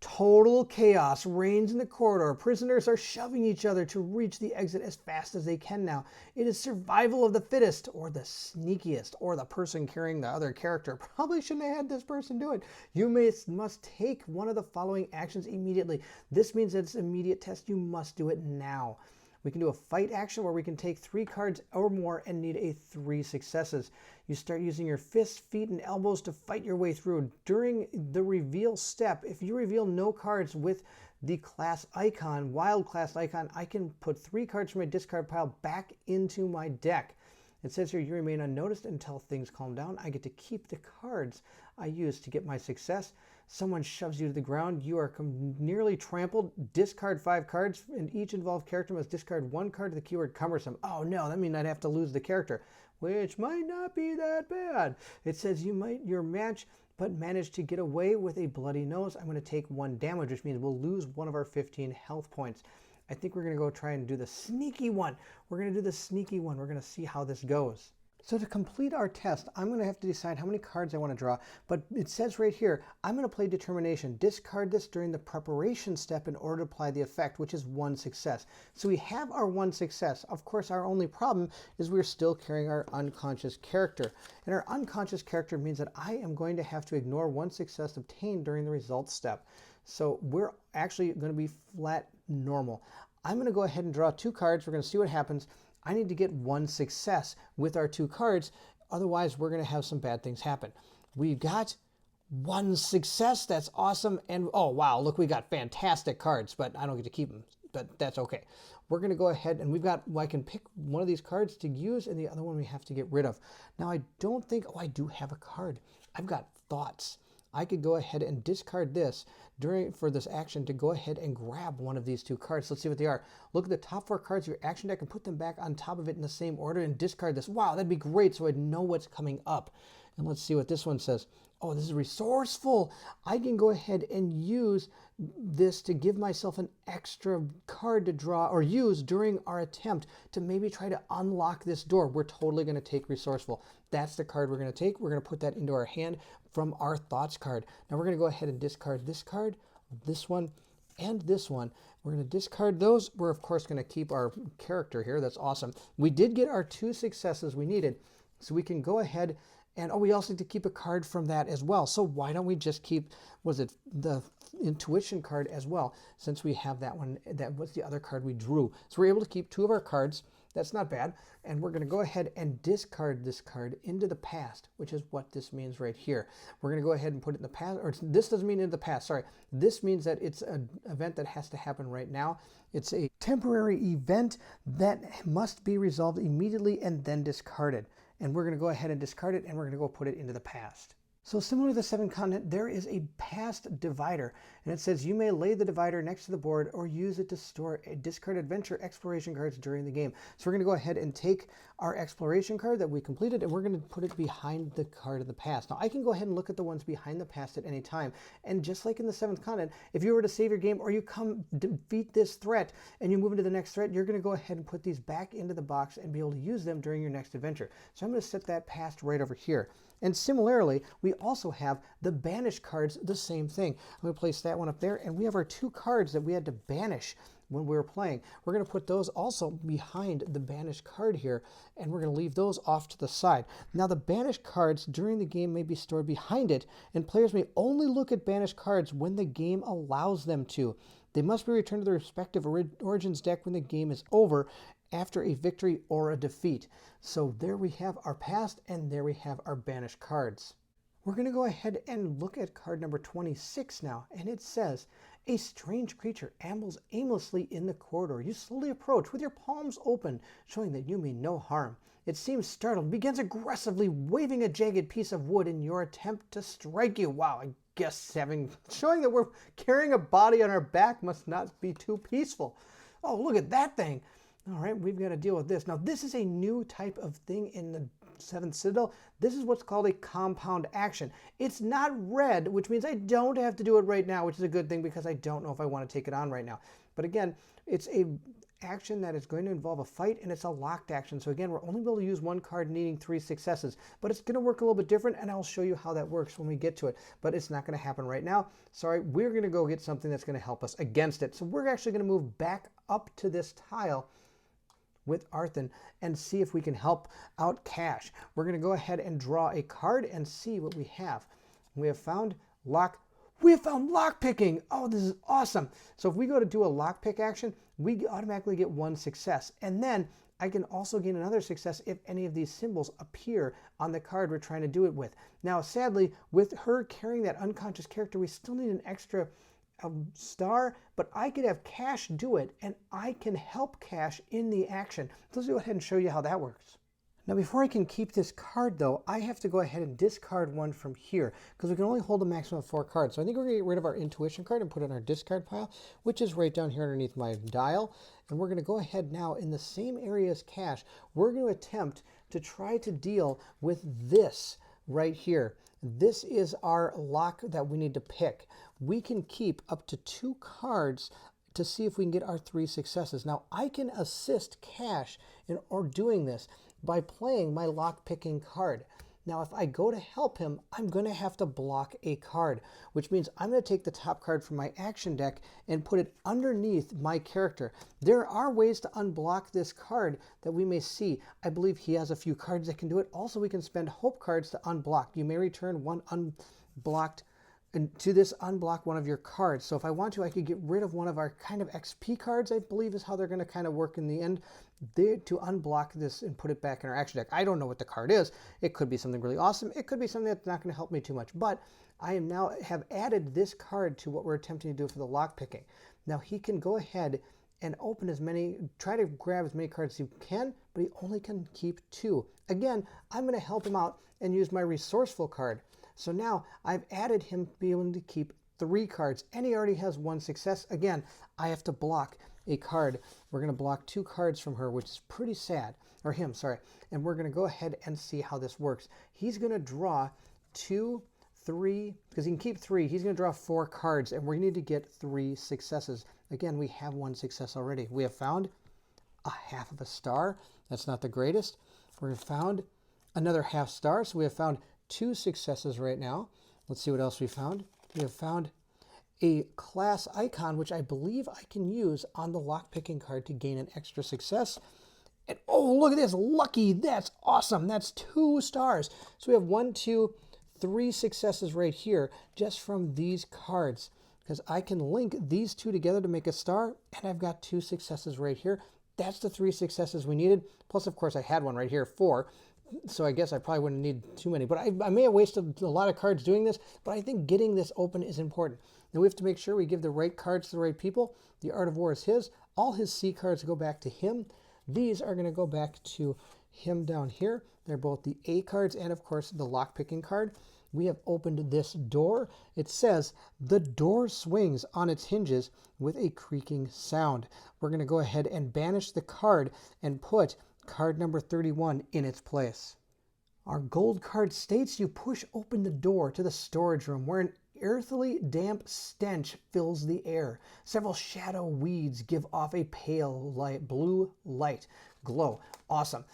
total chaos reigns in the corridor. Prisoners are shoving each other to reach the exit as fast as they can now. It is survival of the fittest, or the sneakiest, or the person carrying the other character. Probably shouldn't have had this person do it. You must take one of the following actions immediately. This means that it's an immediate test. You must do it now. We can do a fight action where we can take 3 cards or more and need 3 successes. You start using your fists, feet, and elbows to fight your way through. During the reveal step, if you reveal no cards with the class icon, wild class icon, I can put 3 cards from my discard pile back into my deck. It says here, you remain unnoticed until things calm down. I get to keep the cards I use to get my success. Someone shoves you to the ground. You are nearly trampled. Discard 5 cards, and each involved character must discard 1 card to the keyword cumbersome. Oh no, that means I'd have to lose the character, which might not be that bad. It says your match, but managed to get away with a bloody nose. I'm going to take 1 damage, which means we'll lose 1 of our 15 health points. I think we're going to go try and do the sneaky one. We're going to do the sneaky one. We're going to see how this goes. So to complete our test, I'm going to have to decide how many cards I want to draw, but it says right here, I'm going to play Determination. Discard this during the preparation step in order to apply the effect, which is 1 success. So we have our 1 success. Of course, our only problem is we're still carrying our unconscious character. And our unconscious character means that I am going to have to ignore 1 success obtained during the results step. So we're actually going to be flat normal. I'm going to go ahead and draw 2 cards. We're going to see what happens. I need to get 1 success with our 2 cards. Otherwise, we're going to have some bad things happen. We've got 1 success. That's awesome. And oh, wow, look, we got fantastic cards, but I don't get to keep them. But that's okay. We're going to go ahead and I can pick one of these cards to use and the other one we have to get rid of. Now, I don't think, I do have a card. I've got Thoughts. I could go ahead and discard this for this action to go ahead and grab one of these 2 cards. Let's see what they are. Look at the top 4 cards of your action deck and put them back on top of it in the same order and discard this. Wow, that'd be great, so I'd know what's coming up. And let's see what this one says. Oh, this is resourceful. I can go ahead and use this to give myself an extra card to draw or use during our attempt to maybe try to unlock this door. We're totally going to take resourceful. That's the card we're going to take. We're going to put that into our hand from our Thoughts card. Now we're going to go ahead and discard this card, this one, and this one. We're going to discard those. We're, of course, going to keep our character here. That's awesome. We did get our 2 successes we needed, so we can go ahead and, we also need to keep a card from that as well. So why don't we just keep, the Intuition card as well, since we have that one. That was the other card we drew. So we're able to keep 2 of our cards. That's not bad. And we're going to go ahead and discard this card into the past, which is what this means right here. We're going to go ahead and put it in the past, or this doesn't mean in the past, sorry. This means that it's an event that has to happen right now. It's a temporary event that must be resolved immediately and then discarded. And we're going to go ahead and discard it, and we're going to go put it into the past. So similar to the 7th Continent, there is a past divider, and it says you may lay the divider next to the board or use it to store discard adventure exploration cards during the game. So we're going to go ahead and take our exploration card that we completed, and we're going to put it behind the card of the past. Now I can go ahead and look at the ones behind the past at any time, and just like in the 7th Continent, if you were to save your game or you come defeat this threat and you move into the next threat, you're going to go ahead and put these back into the box and be able to use them during your next adventure. So I'm going to set that past right over here. And similarly, we also have the banish cards, the same thing. I'm going to place that one up there, and we have our 2 cards that we had to banish when we were playing. We're going to put those also behind the banish card here, and we're going to leave those off to the side. Now, the banish cards during the game may be stored behind it, and players may only look at banished cards when the game allows them to. They must be returned to their respective Origins deck when the game is over, after a victory or a defeat. So there we have our past, and there we have our banished cards. We're going to go ahead and look at card number 26 now, and it says, a strange creature ambles aimlessly in the corridor. You slowly approach with your palms open, showing that you mean no harm. It seems startled, begins aggressively waving a jagged piece of wood in your attempt to strike you. Wow, I guess showing that we're carrying a body on our back must not be too peaceful. Oh, look at that thing. All right, we've got to deal with this. Now, this is a new type of thing in the 7th Citadel. This is what's called a compound action. It's not red, which means I don't have to do it right now, which is a good thing because I don't know if I want to take it on right now. But again, it's a action that is going to involve a fight, and it's a locked action. So again, we're only able to use 1 card needing 3 successes, but it's going to work a little bit different, and I'll show you how that works when we get to it. But it's not going to happen right now. Sorry, we're going to go get something that's going to help us against it. So we're actually going to move back up to this tile with Arthur and see if we can help out Cash. We're going to go ahead and draw a card and see what we have. We have found lock picking. Oh, this is awesome. So if we go to do a lock pick action, we automatically get 1 success. And then I can also gain another success if any of these symbols appear on the card we're trying to do it with. Now, sadly, with her carrying that unconscious character, we still need an extra star, but I could have Cash do it, and I can help Cash in the action. So let's go ahead and show you how that works. Now, before I can keep this card, though, I have to go ahead and discard 1 from here, because we can only hold a maximum of 4 cards. So I think we're going to get rid of our intuition card and put it in our discard pile, which is right down here underneath my dial. And we're going to go ahead now, in the same area as Cash, we're going to attempt to try to deal with this right here. This is our lock that we need to pick. We can keep up to 2 cards to see if we can get our 3 successes. Now, I can assist Cash in doing this by playing my lock picking card. Now, if I go to help him, I'm going to have to block a card, which means I'm going to take the top card from my action deck and put it underneath my character. There are ways to unblock this card that we may see. I believe he has a few cards that can do it. Also, we can spend hope cards to unblock. You may return 1 unblocked, and to this unblock 1 of your cards. So if I want to, I could get rid of 1 of our kind of XP cards, I believe is how they're going to kind of work in the end, to unblock this and put it back in our action deck. I don't know what the card is. It could be something really awesome. It could be something that's not going to help me too much. But I am now have added this card to what we're attempting to do for the lock picking. Now he can go ahead and open try to grab as many cards as he can, but he only can keep 2. Again, I'm going to help him out and use my resourceful card. So now I've added him being able to keep 3 cards, and he already has 1 success. Again, I have to block a card. We're going to block 2 cards from her, which is pretty sad. Or him, sorry. And we're going to go ahead and see how this works. He's going to draw 2, 3, because he can keep 3. He's going to draw 4 cards, and we need to get 3 successes. Again, we have 1 success already. We have found a half of a star. That's not the greatest. We found another half star, so we have found 2 successes right now. Let's see what else we found. We have found a class icon, which I believe I can use on the lockpicking card to gain an extra success. And oh, look at this, lucky, that's awesome. That's 2 stars. So we have 1, 2, 3 successes right here just from these cards, because I can link these 2 together to make a star, and I've got 2 successes right here. That's the 3 successes we needed. Plus, of course, I had one right here, 4. So I guess I probably wouldn't need too many, but I may have wasted a lot of cards doing this, but I think getting this open is important. Now we have to make sure we give the right cards to the right people. The Art of War is his. All his C cards go back to him. These are going to go back to him down here. They're both the A cards and, of course, the lockpicking card. we have opened this door. It says the door swings on its hinges with a creaking sound. We're going to go ahead and banish the card and put card number 31 in its place. Our gold card states you push open the door to the storage room where an earthily damp stench fills the air. Several shadow weeds give off a pale blue light glow. Awesome.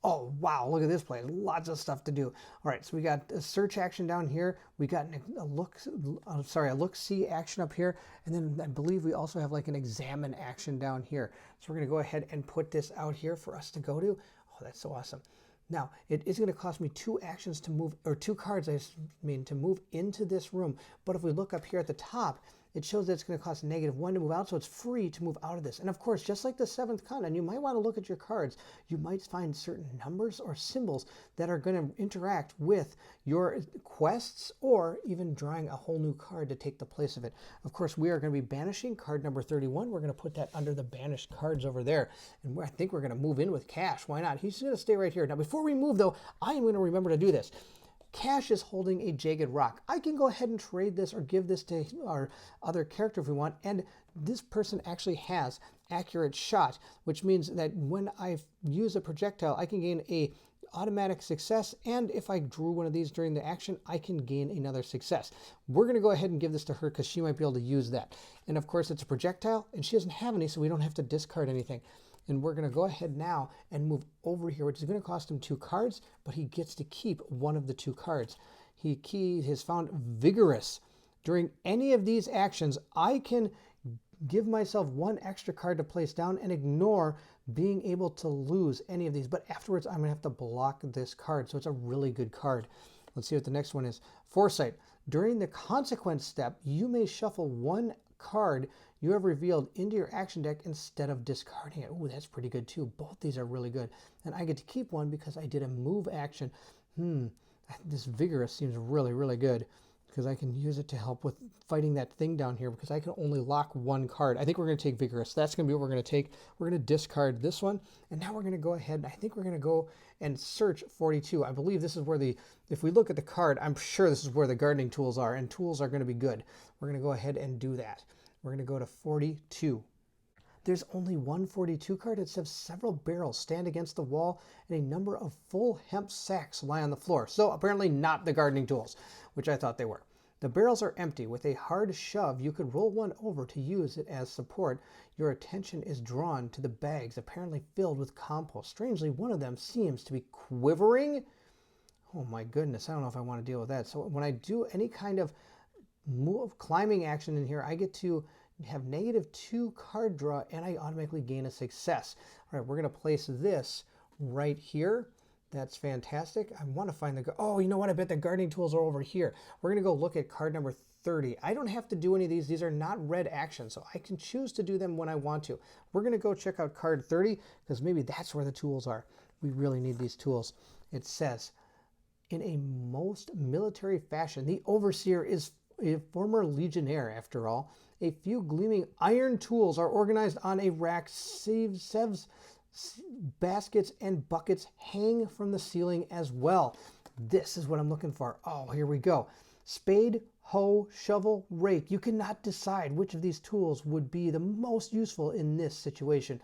Oh, wow, look at this place. Lots of stuff to do. All right, so we got a search action down here. We got a look-see action up here. And then I believe we also have like an examine action down here. So we're going to go ahead and put this out here for us to go to. Oh, that's so awesome. Now, it is going to cost me 2 actions to move, or 2 cards, I mean, to move into this room. But if we look up here at the top, it shows that it's going to cost -1 to move out, so it's free to move out of this. And of course, just like the 7th Continent, you might want to look at your cards. You might find certain numbers or symbols that are going to interact with your quests, or even drawing a whole new card to take the place of it. Of course, we are going to be banishing card number 31. We're going to put that under the banished cards over there. And I think we're going to move in with Cash. Why not? He's going to stay right here. Now, before we move, though, I am going to remember to do this. Cash is holding a jagged rock. I can go ahead and trade this or give this to our other character if we want, and this person actually has accurate shot, which means that when I use a projectile, I can gain a automatic success, and if I drew one of these during the action, I can gain another success. We're going to go ahead and give this to her because she might be able to use that. And of course, it's a projectile, and she doesn't have any, so we don't have to discard anything. And we're going to go ahead now and move over here, which is going to cost him 2 cards, but he gets to keep one of the 2 cards. He has found Vigorous. During any of these actions, I can give myself 1 extra card to place down and ignore being able to lose any of these. But afterwards, I'm going to have to block this card, so it's a really good card. Let's see what the next one is. Foresight. During the consequence step, you may shuffle 1 card you have revealed into your action deck instead of discarding it. Ooh, that's pretty good too. Both these are really good. And I get to keep one because I did a move action. This Vigorous seems really, really good because I can use it to help with fighting that thing down here because I can only lock 1 card. I think we're going to take Vigorous. That's going to be what we're going to take. We're going to discard this one. And now we're going to go ahead and I think we're going to go and search 42. I believe this is where if we look at the card, I'm sure this is where the gardening tools are, and tools are going to be good. We're going to go ahead and do that. We're going to go to 42. There's only one 42 card. It says several barrels stand against the wall and a number of full hemp sacks lie on the floor. So apparently not the gardening tools, which I thought they were. The barrels are empty. With a hard shove, you could roll one over to use it as support. Your attention is drawn to the bags, apparently filled with compost. Strangely, one of them seems to be quivering. Oh my goodness, I don't know if I want to deal with that. So when I do any kind of climbing action in here, I get to have -2 card draw and I automatically gain a success. All right, we're going to place this right here. That's fantastic. I want to find oh, you know what? I bet the gardening tools are over here. We're going to go look at card number 30. I don't have to do any of these. These are not red actions, so I can choose to do them when I want to. We're going to go check out card 30 because maybe that's where the tools are. We really need these tools. It says, in a most military fashion, the overseer is a former legionnaire, after all. A few gleaming iron tools are organized on a rack. Sieves, baskets, and buckets hang from the ceiling as well. This is what I'm looking for. Oh, here we go. Spade, hoe, shovel, rake. You cannot decide which of these tools would be the most useful in this situation.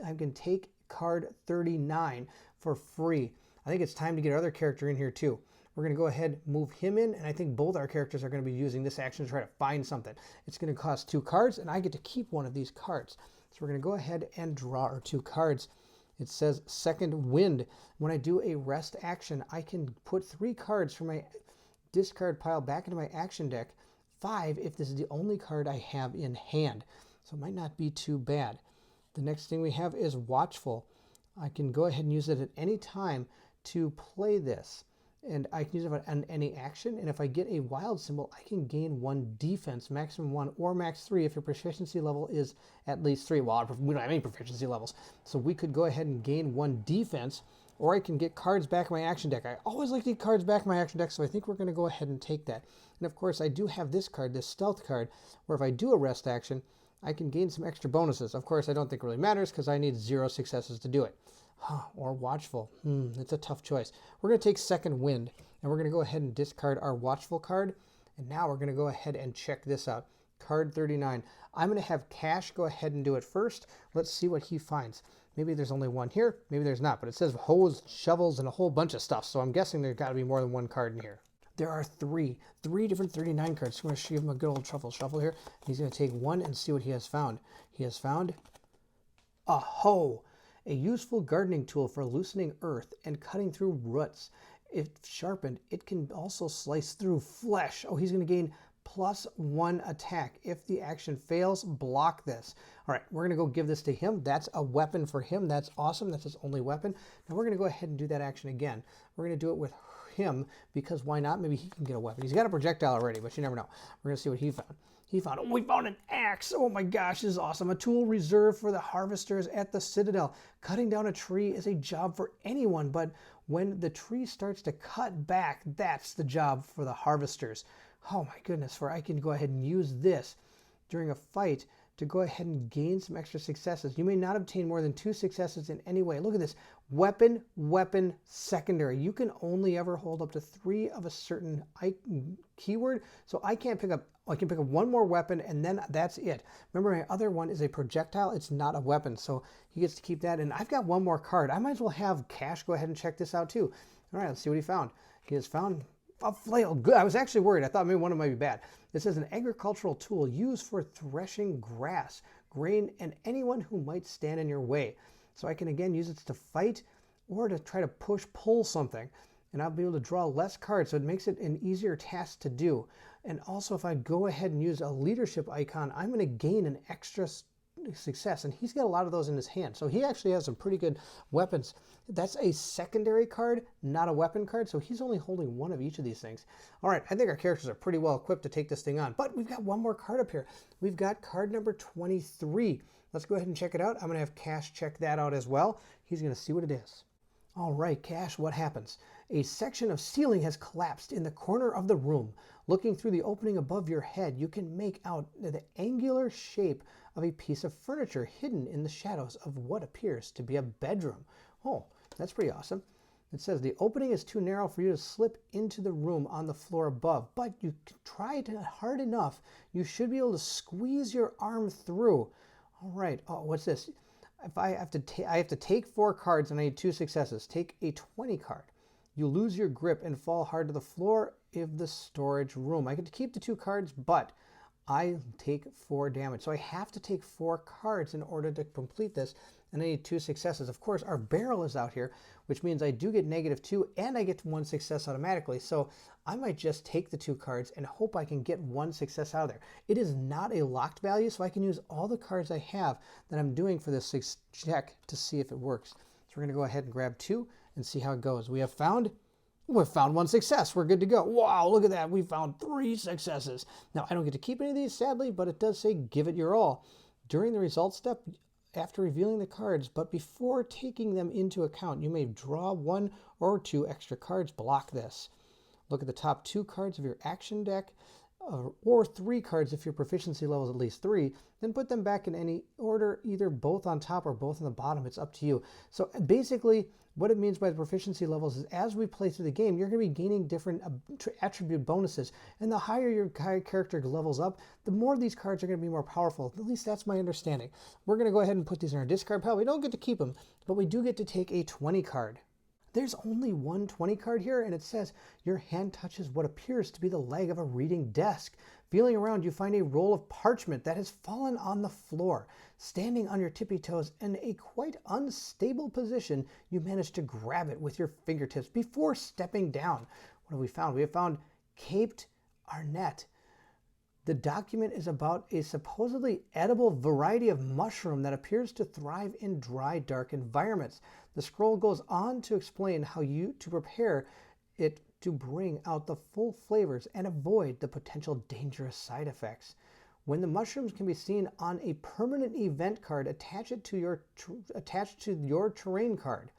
I can take card 39 for free. I think it's time to get our other character in here too. We're going to go ahead, move him in, and I think both our characters are going to be using this action to try to find something. It's going to cost 2 cards, and I get to keep one of these cards. So we're going to go ahead and draw our 2 cards. It says Second Wind. When I do a rest action, I can put 3 cards from my discard pile back into my action deck, 5 if this is the only card I have in hand. So it might not be too bad. The next thing we have is Watchful. I can go ahead and use it at any time to play this. And I can use it on any action. And if I get a wild symbol, I can gain 1 defense, maximum 1 or max 3 if your proficiency level is at least 3. Well, we don't have any proficiency levels. So we could go ahead and gain 1 defense, or I can get cards back in my action deck. I always like to get cards back in my action deck, so I think we're going to go ahead and take that. And of course, I do have this card, this stealth card, where if I do a rest action, I can gain some extra bonuses. Of course, I don't think it really matters because I need 0 successes to do it. Or Watchful. It's a tough choice. We're going to take Second Wind. And we're going to go ahead and discard our Watchful card. And now we're going to go ahead and check this out. Card 39. I'm going to have Cash go ahead and do it first. Let's see what he finds. Maybe there's only one here. Maybe there's not. But it says hose, shovels, and a whole bunch of stuff. So I'm guessing there's got to be more than one card in here. There are three different 39 cards. So I'm going to give him a good old shuffle here. He's going to take one and see what he has found. He has found a hoe, a useful gardening tool for loosening earth and cutting through roots. If sharpened, it can also slice through flesh. Oh, he's going to gain +1 attack. If the action fails, block this. All right, we're going to go give this to him. That's a weapon for him. That's awesome. That's his only weapon. Now we're going to go ahead and do that action again. We're going to do it with him because why not? Maybe he can get a weapon. He's got a projectile already, but you never know. We're going to see what he found. We found an axe. Oh my gosh, this is awesome. A tool reserved for the harvesters at the Citadel. Cutting down a tree is a job for anyone, but when the tree starts to cut back, that's the job for the harvesters. Oh my goodness, I can go ahead and use this during a fight to go ahead and gain some extra successes. You may not obtain more than 2 successes in any way. Look at this. Weapon, secondary. You can only ever hold up to 3 of a certain keyword. So I can pick up one more weapon and then that's it. Remember, my other one is a projectile. It's not a weapon. So he gets to keep that. And I've got one more card. I might as well have Cash go ahead and check this out too. All right, let's see what he found. He has found a flail. Good. I was actually worried. I thought maybe one of them might be bad. It says an agricultural tool used for threshing grass, grain, and anyone who might stand in your way. So I can again use it to fight or to try to pull something. And I'll be able to draw less cards, so it makes it an easier task to do. And also if I go ahead and use a leadership icon, I'm going to gain an extra success. And he's got a lot of those in his hand. So he actually has some pretty good weapons. That's a secondary card, not a weapon card. So he's only holding one of each of these things. All right, I think our characters are pretty well equipped to take this thing on. But we've got one more card up here. We've got card number 23. Let's go ahead and check it out. I'm going to have Cash check that out as well. He's going to see what it is. All right, Cash, what happens? A section of ceiling has collapsed in the corner of the room. Looking through the opening above your head, you can make out the angular shape of a piece of furniture hidden in the shadows of what appears to be a bedroom. Oh, that's pretty awesome. It says the opening is too narrow for you to slip into the room on the floor above, but you try it hard enough, you should be able to squeeze your arm through. All right. Oh, what's this? If I have to take 4 cards and I need 2 successes. Take a 20 card. You lose your grip and fall hard to the floor of the storage room. I get to keep the 2 cards, but I take 4 damage. So I have to take 4 cards in order to complete this, and I need 2 successes. Of course, our barrel is out here, which means I do get -2, and I get 1 success automatically. So I might just take the 2 cards and hope I can get 1 success out of there. It is not a locked value, so I can use all the cards I have that I'm doing for this check to see if it works. So we're going to go ahead and grab 2 and see how it goes. We've found 1 success. We're good to go. Wow, look at that. We found 3 successes. Now, I don't get to keep any of these, sadly, but it does say give it your all. During the results step, after revealing the cards, but before taking them into account, you may draw 1 or 2 extra cards. Block this. Look at the top 2 cards of your action deck, or 3 cards if your proficiency level is at least 3, then put them back in any order, either both on top or both on the bottom. It's up to you. So basically, what it means by the proficiency levels is as we play through the game, you're going to be gaining different attribute bonuses. And the higher your character levels up, the more these cards are going to be more powerful. At least that's my understanding. We're going to go ahead and put these in our discard pile. We don't get to keep them, but we do get to take a 20 card. There's only one 20 card here, and it says your hand touches what appears to be the leg of a reading desk. Feeling around, you find a roll of parchment that has fallen on the floor. Standing on your tippy toes in a quite unstable position, you manage to grab it with your fingertips before stepping down. What have we found? We have found Caped Arnett. The document is about a supposedly edible variety of mushroom that appears to thrive in dry, dark environments. The scroll goes on to explain how to prepare it to bring out the full flavors and avoid the potential dangerous side effects. When the mushrooms can be seen on a permanent event card, attached to your terrain card.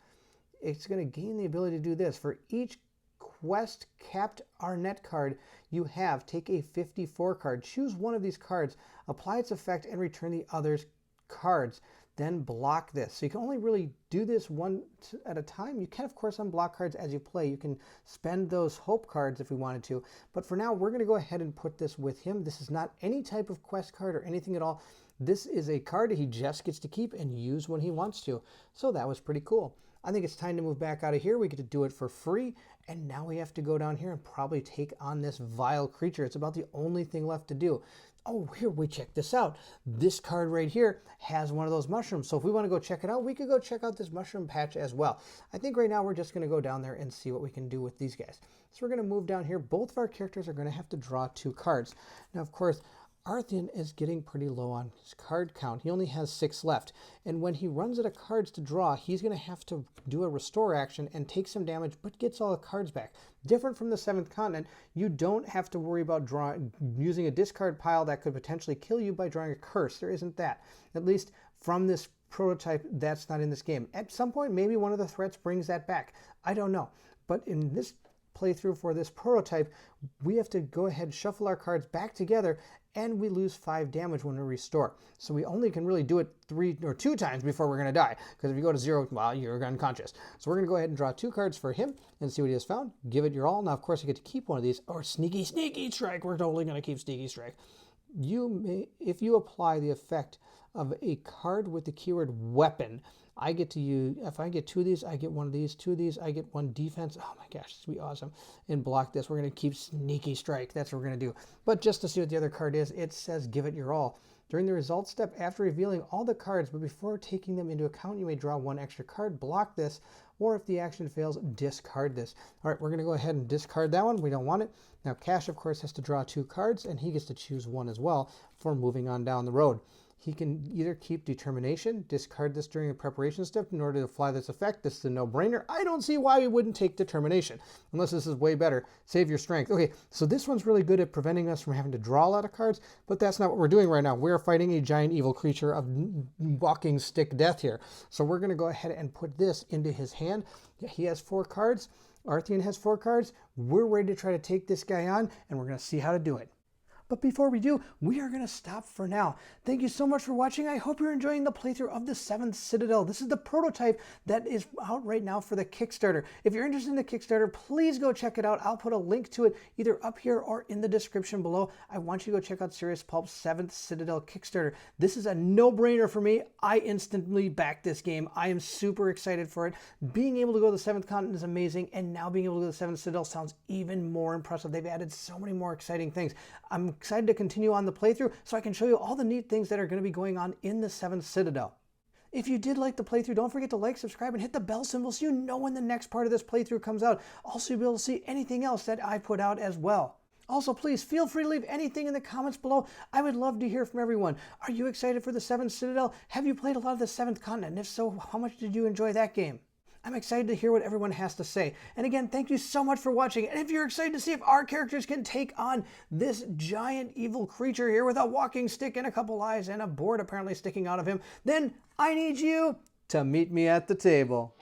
It's going to gain the ability to do this. For each quest capped Arnett card you have, take a 54 card. Choose one of these cards, apply its effect, and return the other's cards. then block this. So you can only really do this one at a time. You can, of course, unblock cards as you play. You can spend those hope cards if we wanted to. But for now, we're going to go ahead and put this with him. This is not any type of quest card or anything at all. This is a card he just gets to keep and use when he wants to. So that was pretty cool. I think it's time to move back out of here. We get to do it for free. And now we have to go down here and probably take on this vile creature. It's about the only thing left to do. Oh, here, we check this out. This card right here has one of those mushrooms. So if we want to go check it out, we could go check out this mushroom patch as well. I think right now we're just going to go down there and see what we can do with these guys. So we're going to move down here. Both of our characters are going to have to draw 2 cards. Now, of course, Arthian is getting pretty low on his card count. He only has 6 left. And when he runs out of cards to draw, he's going to have to do a restore action and take some damage, but gets all the cards back. Different from the 7th Continent, you don't have to worry about using a discard pile that could potentially kill you by drawing a curse. There isn't that. At least from this prototype, that's not in this game. At some point, maybe one of the threats brings that back. I don't know. But in this playthrough for this prototype, we have to go ahead, shuffle our cards back together, and we lose 5 damage when we restore. So we only can really do it 3 or 2 times before we're going to die. Because if you go to 0, well, you're unconscious. So we're going to go ahead and draw 2 cards for him and see what he has found. Give it your all. Now, of course, you get to keep one of these. Or Sneaky Strike. We're totally going to keep Sneaky Strike. You may, if you apply the effect of a card with the keyword weapon, I get to use, if I get 2 of these, I get 1 of these, 2 of these, I get 1 defense. Oh my gosh, this would be awesome. And block this. We're going to keep Sneaky Strike. That's what we're going to do. But just to see what the other card is, it says give it your all. During the result step, after revealing all the cards, but before taking them into account, you may draw 1 extra card, block this, or if the action fails, discard this. All right, we're going to go ahead and discard that one. We don't want it. Now, Cash, of course, has to draw 2 cards, and he gets to choose 1 as well for moving on down the road. He can either keep Determination, discard this during a preparation step in order to apply this effect. This is a no-brainer. I don't see why we wouldn't take Determination, unless this is way better. Save your strength. Okay, so this one's really good at preventing us from having to draw a lot of cards, but that's not what we're doing right now. We're fighting a giant evil creature of walking stick death here. So we're going to go ahead and put this into his hand. He has 4 cards. Arthian has 4 cards. We're ready to try to take this guy on, and we're going to see how to do it. But before we do, we are going to stop for now. Thank you so much for watching. I hope you're enjoying the playthrough of the 7th Citadel. This is the prototype that is out right now for the Kickstarter. If you're interested in the Kickstarter, please go check it out. I'll put a link to it either up here or in the description below. I want you to go check out Serious Pulp's 7th Citadel Kickstarter. This is a no-brainer for me. I instantly backed this game. I am super excited for it. Being able to go to the 7th Continent is amazing, and now being able to go to the 7th Citadel sounds even more impressive. They've added so many more exciting things. I'm excited to continue on the playthrough so I can show you all the neat things that are going to be going on in the 7th Citadel. If you did like the playthrough, don't forget to like, subscribe, and hit the bell symbol so you know when the next part of this playthrough comes out. Also, you'll be able to see anything else that I put out as well. Also, please feel free to leave anything in the comments below. I would love to hear from everyone. Are you excited for the 7th Citadel? Have you played a lot of the 7th Continent? And if so, how much did you enjoy that game? I'm excited to hear what everyone has to say. And again, thank you so much for watching. And if you're excited to see if our characters can take on this giant evil creature here with a walking stick and a couple eyes and a board apparently sticking out of him, then I need you to meet me at the table.